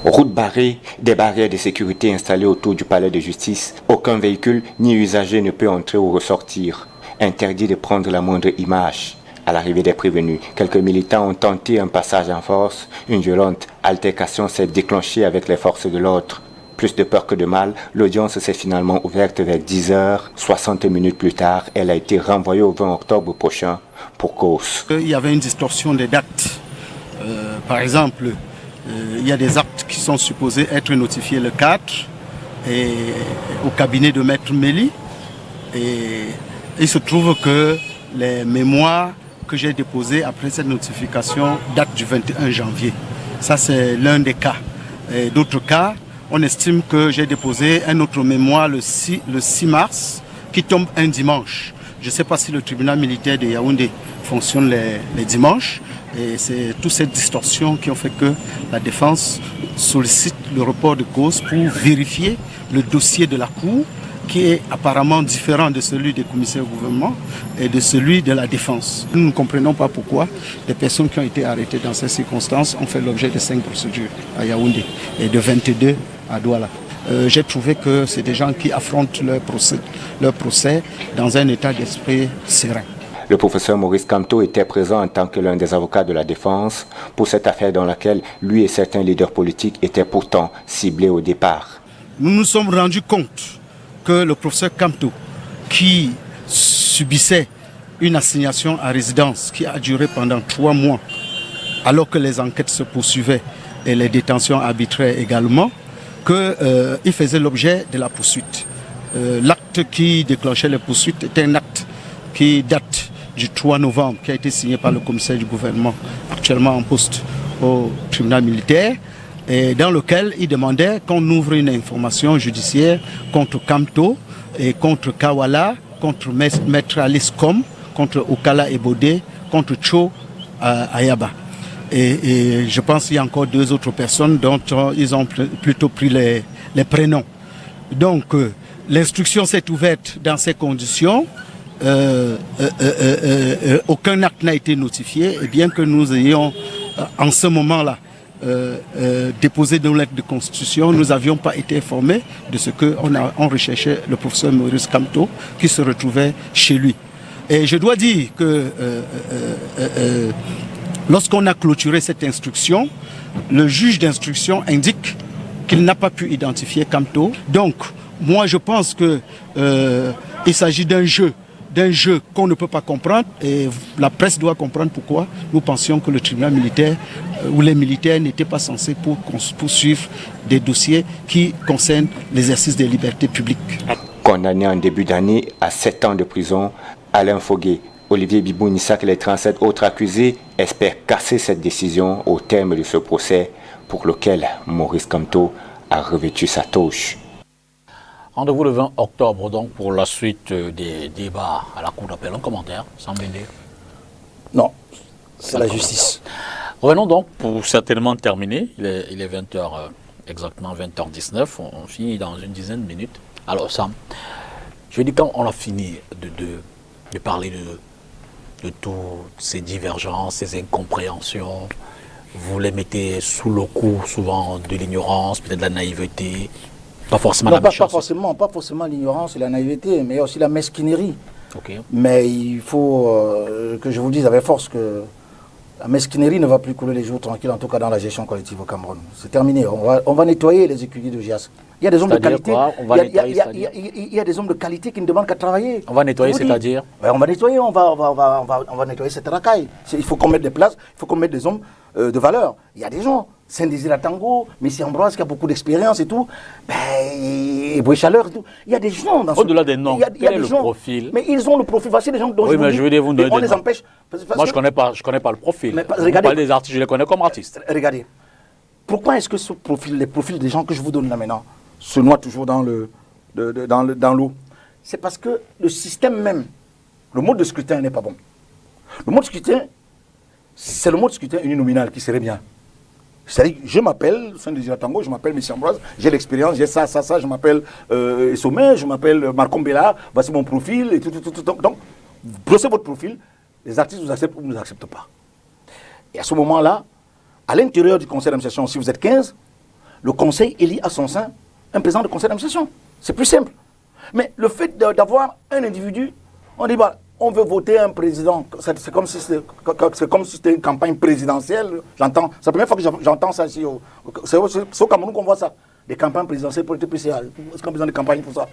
Route barrée, des barrières de sécurité installées autour du palais de justice. Aucun véhicule ni usager ne peut entrer ou ressortir. Interdit de prendre la moindre image. À l'arrivée des prévenus, quelques militants ont tenté un passage en force. Une violente altercation s'est déclenchée avec les forces de l'ordre. Plus de peur que de mal, l'audience s'est finalement ouverte vers 10h. 60 minutes plus tard, elle a été renvoyée au 20 octobre prochain pour cause. Il y avait une distorsion des dates. Par exemple, il y a des actes qui sont supposés être notifiés le 4 et au cabinet de Maître Méli. Et il se trouve que les mémoires que j'ai déposées après cette notification datent du 21 janvier. Ça, c'est l'un des cas. Et d'autres cas, on estime que j'ai déposé un autre mémoire le 6 mars qui tombe un dimanche. Je ne sais pas si le tribunal militaire de Yaoundé fonctionne les dimanches. Et c'est toutes ces distorsions qui ont fait que la défense sollicite le report de cause pour vérifier le dossier de la Cour qui est apparemment différent de celui des commissaires au gouvernement et de celui de la défense. Nous ne comprenons pas pourquoi les personnes qui ont été arrêtées dans ces circonstances ont fait l'objet de 5 procédures à Yaoundé et de 22 à Douala. J'ai trouvé que c'est des gens qui affrontent leur procès dans un état d'esprit serein. Le professeur Maurice Kamto était présent en tant que l'un des avocats de la défense pour cette affaire dans laquelle lui et certains leaders politiques étaient pourtant ciblés au départ. Nous nous sommes rendus compte que le professeur Kamto, qui subissait une assignation à résidence qui a duré pendant 3 mois, alors que les enquêtes se poursuivaient et les détentions arbitraires également, qu'il faisait l'objet de la poursuite. L'acte qui déclenchait les poursuites était un acte qui date du 3 novembre, qui a été signé par le commissaire du gouvernement, actuellement en poste au tribunal militaire, et dans lequel il demandait qu'on ouvre une information judiciaire contre Kamto et contre Kawala, contre Maître Alice Com, contre Okala Ebode, contre Cho Ayaba. Et je pense qu'il y a encore 2 autres personnes dont ils ont plutôt pris les prénoms. Donc l'instruction s'est ouverte dans ces conditions. Aucun acte n'a été notifié, et bien que nous ayons en ce moment-là déposé nos lettres de constitution, nous n'avions pas été informés de ce qu'on recherchait le professeur Maurice Kamto qui se retrouvait chez lui. Et je dois dire que lorsqu'on a clôturé cette instruction, le juge d'instruction indique qu'il n'a pas pu identifier Kamto. Donc, moi je pense qu'il s'agit d'un jeu qu'on ne peut pas comprendre, et la presse doit comprendre pourquoi nous pensions que le tribunal militaire ou les militaires n'étaient pas censés poursuivre des dossiers qui concernent l'exercice des libertés publiques. Condamné en début d'année à 7 ans de prison, Alain Fogué, Olivier Bibou-Nissak et les 37 autres accusés espèrent casser cette décision au terme de ce procès pour lequel Maurice Kamto a revêtu sa toge. Rendez-vous le 20 octobre donc pour la suite des débats à la Cour d'appel. Un commentaire, sans blender? Non, c'est la justice. Revenons donc pour certainement terminer. Il est 20h, exactement 20h19. On finit dans une dizaine de minutes. Alors Sam, je dis quand on a fini de parler de toutes ces divergences, ces incompréhensions, vous les mettez sous le coup souvent de l'ignorance, peut-être de la naïveté, pas forcément non, la méchanceté. pas forcément l'ignorance et la naïveté, mais aussi la mesquinerie. Okay. Mais il faut que je vous dise avec force que la mesquinerie ne va plus couler les jours tranquilles, en tout cas dans la gestion collective au Cameroun. C'est terminé. On va nettoyer les écuries de GIAS. Il y a des hommes de qualité. Il y a des hommes de qualité qui ne demandent qu'à travailler. On va nettoyer, c'est-à-dire on va nettoyer, on va nettoyer cette racaille. Il faut qu'on mette des places, il faut qu'on mette des hommes de valeur. Il y a des gens, Saint-Désir Tango, Messie Ambroise qui a beaucoup d'expérience et tout, et Boué Chaleur et tout. Il y a des gens dans au-delà des noms, quel est le profil? Mais ils ont le profil. Voici des gens dont oui, mais je veux dire, vous donnez on les empêche. Moi, je connais pas le profil. Mais, regardez, vous parlez des artistes, je les connais comme artistes. Regardez. Pourquoi est-ce que les profils des gens que je vous donne là maintenant se noient toujours dans l'eau? C'est parce que le système même, le mode de scrutin n'est pas bon. Le mode de scrutin, c'est le mode de scrutin uninominal qui serait bien. C'est-à-dire, je m'appelle Saint-Désir Tango, je m'appelle Messie Ambroise, j'ai l'expérience, j'ai ça, je m'appelle Sommet, je m'appelle Marcom Bella, voici mon profil, et tout. Donc, brossez votre profil, les artistes vous acceptent ou ne vous acceptent pas. Et à ce moment-là, à l'intérieur du conseil d'administration, si vous êtes 15, le conseil élit à son sein un président de conseil d'administration. C'est plus simple. Mais le fait d'avoir un individu, on dit, bah, on veut voter un président, c'est comme si c'était une campagne présidentielle, j'entends, c'est la première fois que j'entends ça ici, c'est au Cameroun qu'on voit ça, des campagnes présidentielles pour être spéciales. Est-ce qu'on a besoin de campagne pour ça?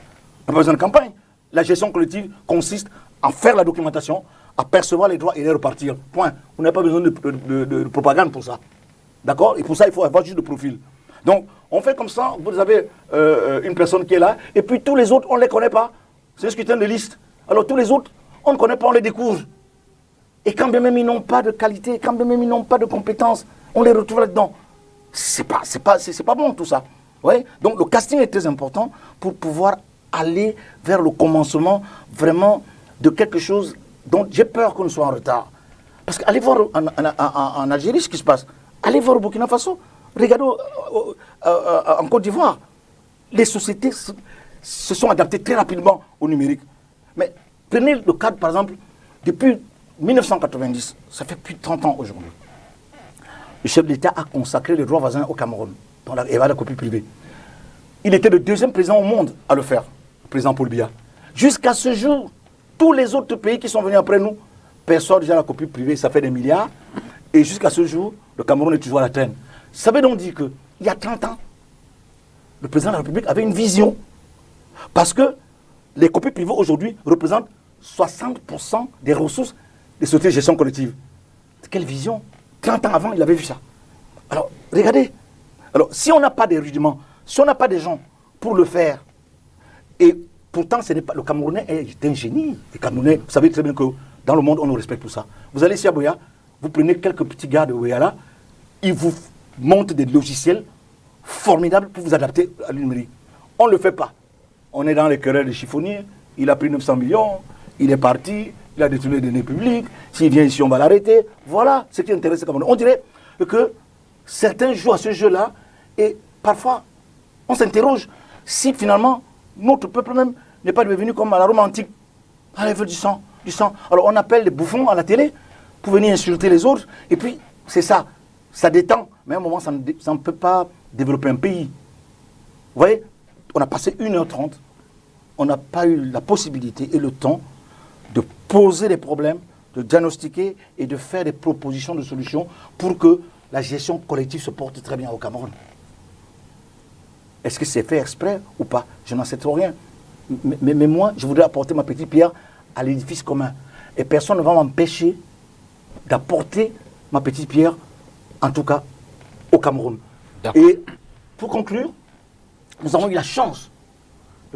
On n'a pas besoin de campagne. La gestion collective consiste à faire la documentation, à percevoir les droits et les repartir. Point. On n'a pas besoin de propagande pour ça. D'accord? Et pour ça, il faut avoir juste le profil. Donc, on fait comme ça, vous avez une personne qui est là, et puis tous les autres, on ne les connaît pas. C'est un scrutin de liste. Alors tous les autres, on ne connaît pas, on les découvre. Et quand bien même ils n'ont pas de qualité, quand bien même ils n'ont pas de compétences, on les retrouve là-dedans. C'est pas bon tout ça. Ouais? Donc le casting est très important pour pouvoir aller vers le commencement vraiment de quelque chose dont j'ai peur qu'on soit en retard. Parce qu'allez voir en Algérie ce qui se passe. Allez voir au Burkina Faso. Regardez en Côte d'Ivoire. Les sociétés se sont adaptées très rapidement au numérique. Mais prenez le cadre, par exemple, depuis 1990, ça fait plus de 30 ans aujourd'hui. Le chef d'État a consacré le droit voisin au Cameroun, dans la copie privée. Il était le deuxième président au monde à le faire, le président Paul Biya. Jusqu'à ce jour, tous les autres pays qui sont venus après nous perçoivent déjà la copie privée, ça fait des milliards. Et jusqu'à ce jour, le Cameroun est toujours à la traîne. Ça veut donc dire qu'il y a 30 ans, le président de la République avait une vision. Parce que les copies privées aujourd'hui représentent 60% des ressources des sociétés de gestion collective. Quelle vision? 30 ans avant, il avait vu ça. Alors, regardez. Alors, si on n'a pas des rudiments, si on n'a pas des gens pour le faire, et pourtant, ce n'est pas, le Camerounais est un génie. Le Camerounais, vous savez très bien que dans le monde, on nous respecte pour ça. Vous allez ici à Boya, vous prenez quelques petits gars de Boya là, ils vous montrent des logiciels formidables pour vous adapter à le numérique. On ne le fait pas. On est dans les querelles de chiffonniers. Il a pris 900 millions, il est parti, il a détourné des données publiques. S'il vient ici, on va l'arrêter. Voilà ce qui intéresse les Camerounais. On dirait que certains jouent à ce jeu-là et parfois, on s'interroge si finalement, notre peuple même n'est pas devenu comme à la Rome antique. Ah, il veut du sang, du sang. Alors on appelle les bouffons à la télé pour venir insulter les autres. Et puis, c'est ça. Ça détend. Mais à un moment, ça ne peut pas développer un pays. Vous voyez, on a passé 1h30. On n'a pas eu la possibilité et le temps de poser des problèmes, de diagnostiquer et de faire des propositions de solutions pour que la gestion collective se porte très bien au Cameroun. Est-ce que c'est fait exprès ou pas? Je n'en sais trop rien. Mais moi, je voudrais apporter ma petite pierre à l'édifice commun. Et personne ne va m'empêcher d'apporter ma petite pierre, en tout cas, au Cameroun. Et pour conclure, nous avons eu la chance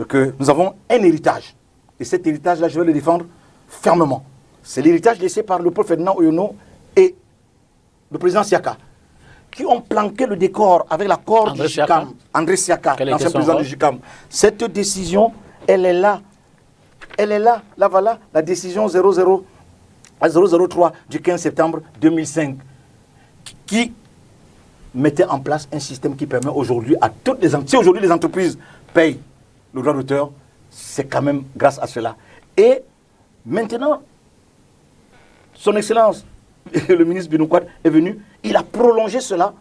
que nous avons un héritage. Et cet héritage-là, je vais le défendre fermement. C'est l'héritage laissé par le prophète Ferdinand Oyono et le président Siaka. qui ont planqué le décor avec l'accord du JICAM, André Siaka, l'ancien président du JICAM. Cette décision, elle est là. Elle est là. Là, voilà, la décision 003 du 15 septembre 2005 qui mettait en place un système qui permet aujourd'hui à toutes les entreprises. Si aujourd'hui les entreprises payent le droit d'auteur, c'est quand même grâce à cela. Et maintenant, son Excellence, le ministre Binoukwad est venu, il a prolongé cela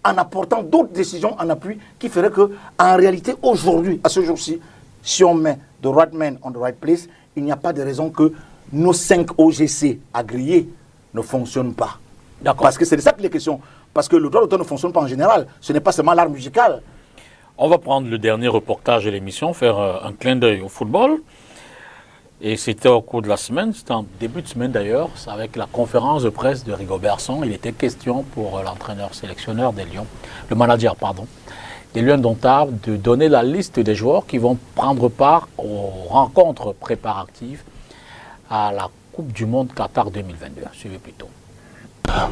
en apportant d'autres décisions en appui qui feraient que, en réalité, aujourd'hui, à ce jour-ci, si on met the right man on the right place, il n'y a pas de raison que nos 5 OGC agréés ne fonctionnent pas. Parce que c'est de ça que les questions. Parce que le droit d'auteur ne fonctionne pas en général. Ce n'est pas seulement l'art musical. On va prendre le dernier reportage de l'émission, faire un clin d'œil au football. Et c'était au cours de la semaine, c'était en début de semaine d'ailleurs, avec la conférence de presse de Rigobert Song. Il était question pour l'entraîneur sélectionneur des Lions, le manager, pardon, des Lions d'Ontario, de donner la liste des joueurs qui vont prendre part aux rencontres préparatives à la Coupe du Monde Qatar 2022. Suivez plutôt.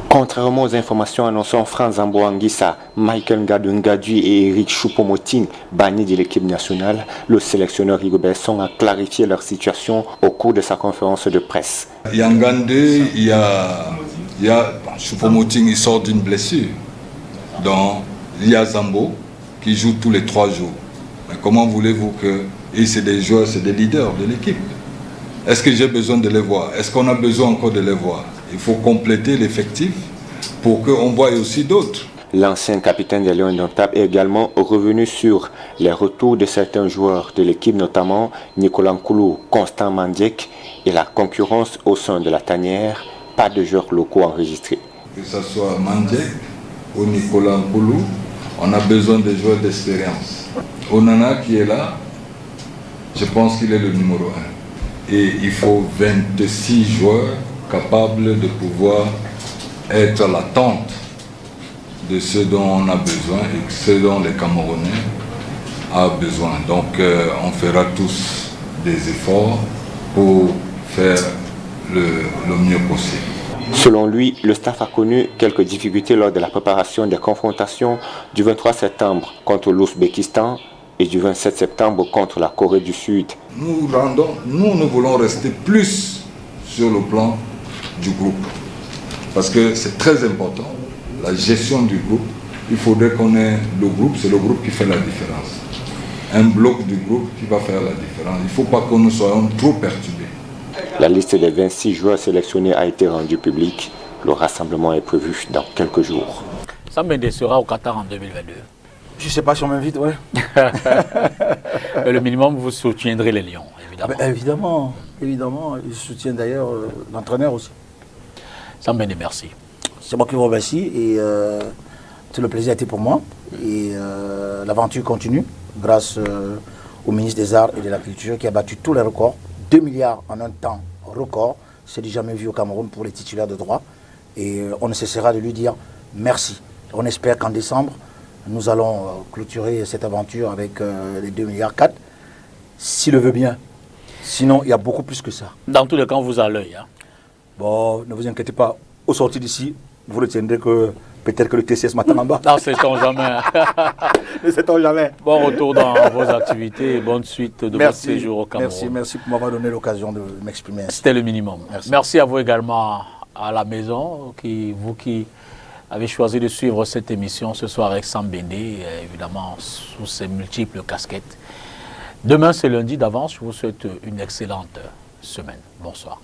Contrairement aux informations annoncées Franz Zambo Anguissa, Michael Ngadou-Ngadui et Eric Choupo-Moting, bannis de l'équipe nationale, le sélectionneur Rigobert Song a clarifié leur situation au cours de sa conférence de presse. Il y a Ngandé, il y a Choupo-Moting, il sort d'une blessure. Donc, il y a Zambo qui joue tous les 3 jours. Mais comment voulez-vous que... Et c'est des joueurs, c'est des leaders de l'équipe. Est-ce que j'ai besoin de les voir? Est-ce qu'on a besoin encore de les voir? Il faut compléter l'effectif pour qu'on voie aussi d'autres. L'ancien capitaine des Lions d'Ontario est également revenu sur les retours de certains joueurs de l'équipe, notamment Nicolas Nkoulou, Constant Mandiek et la concurrence au sein de la tanière. Pas de joueurs locaux enregistrés. Que ce soit Mandiek ou Nicolas Nkoulou, on a besoin de joueurs d'expérience. Onana qui est là, je pense qu'il est le numéro 1. Et il faut 26 joueurs capables de pouvoir être à l'attente de ce dont on a besoin et ce dont les Camerounais ont besoin. Donc on fera tous des efforts pour faire le mieux possible. Selon lui, le staff a connu quelques difficultés lors de la préparation des confrontations du 23 septembre contre l'Ouzbékistan et du 27 septembre contre la Corée du Sud. Nous voulons rester plus sur le plan du groupe. Parce que c'est très important, la gestion du groupe. Il faudrait qu'on ait le groupe, c'est le groupe qui fait la différence. Un bloc du groupe qui va faire la différence. Il ne faut pas que nous soyons trop perturbés. La liste des 26 joueurs sélectionnés a été rendue publique. Le rassemblement est prévu dans quelques jours. Sambende sera au Qatar en 2022. Je ne sais pas si on m'invite, ouais. Le minimum, vous soutiendrez les Lions, évidemment. Ah ben, évidemment, évidemment. Je soutiens d'ailleurs l'entraîneur aussi. Sambende, merci. C'est moi qui vous remercie et tout le plaisir a été pour moi. Et l'aventure continue grâce au ministre des Arts et de la Culture qui a battu tous les records. 2 milliards en un temps record. C'est du jamais vu au Cameroun pour les titulaires de droit. Et on ne cessera de lui dire merci. On espère qu'en décembre, nous allons clôturer cette aventure avec les 2 milliards 4, s'il le veut bien. Sinon, il y a beaucoup plus que ça. Dans tous les cas, on vous a à l'œil. Hein. Bon, ne vous inquiétez pas. Au sortir d'ici, vous retiendrez que peut-être que le TCS m'attend en bas. Non, sait-on jamais. Ne sait-on jamais. Bon retour dans vos activités et bonne suite de votre séjour au Cameroun. Merci pour m'avoir donné l'occasion de m'exprimer. C'était le minimum. Merci à vous également à la maison, vous qui avez choisi de suivre cette émission ce soir avec Sambende, évidemment sous ses multiples casquettes. Demain, c'est lundi d'avance. Je vous souhaite une excellente semaine. Bonsoir.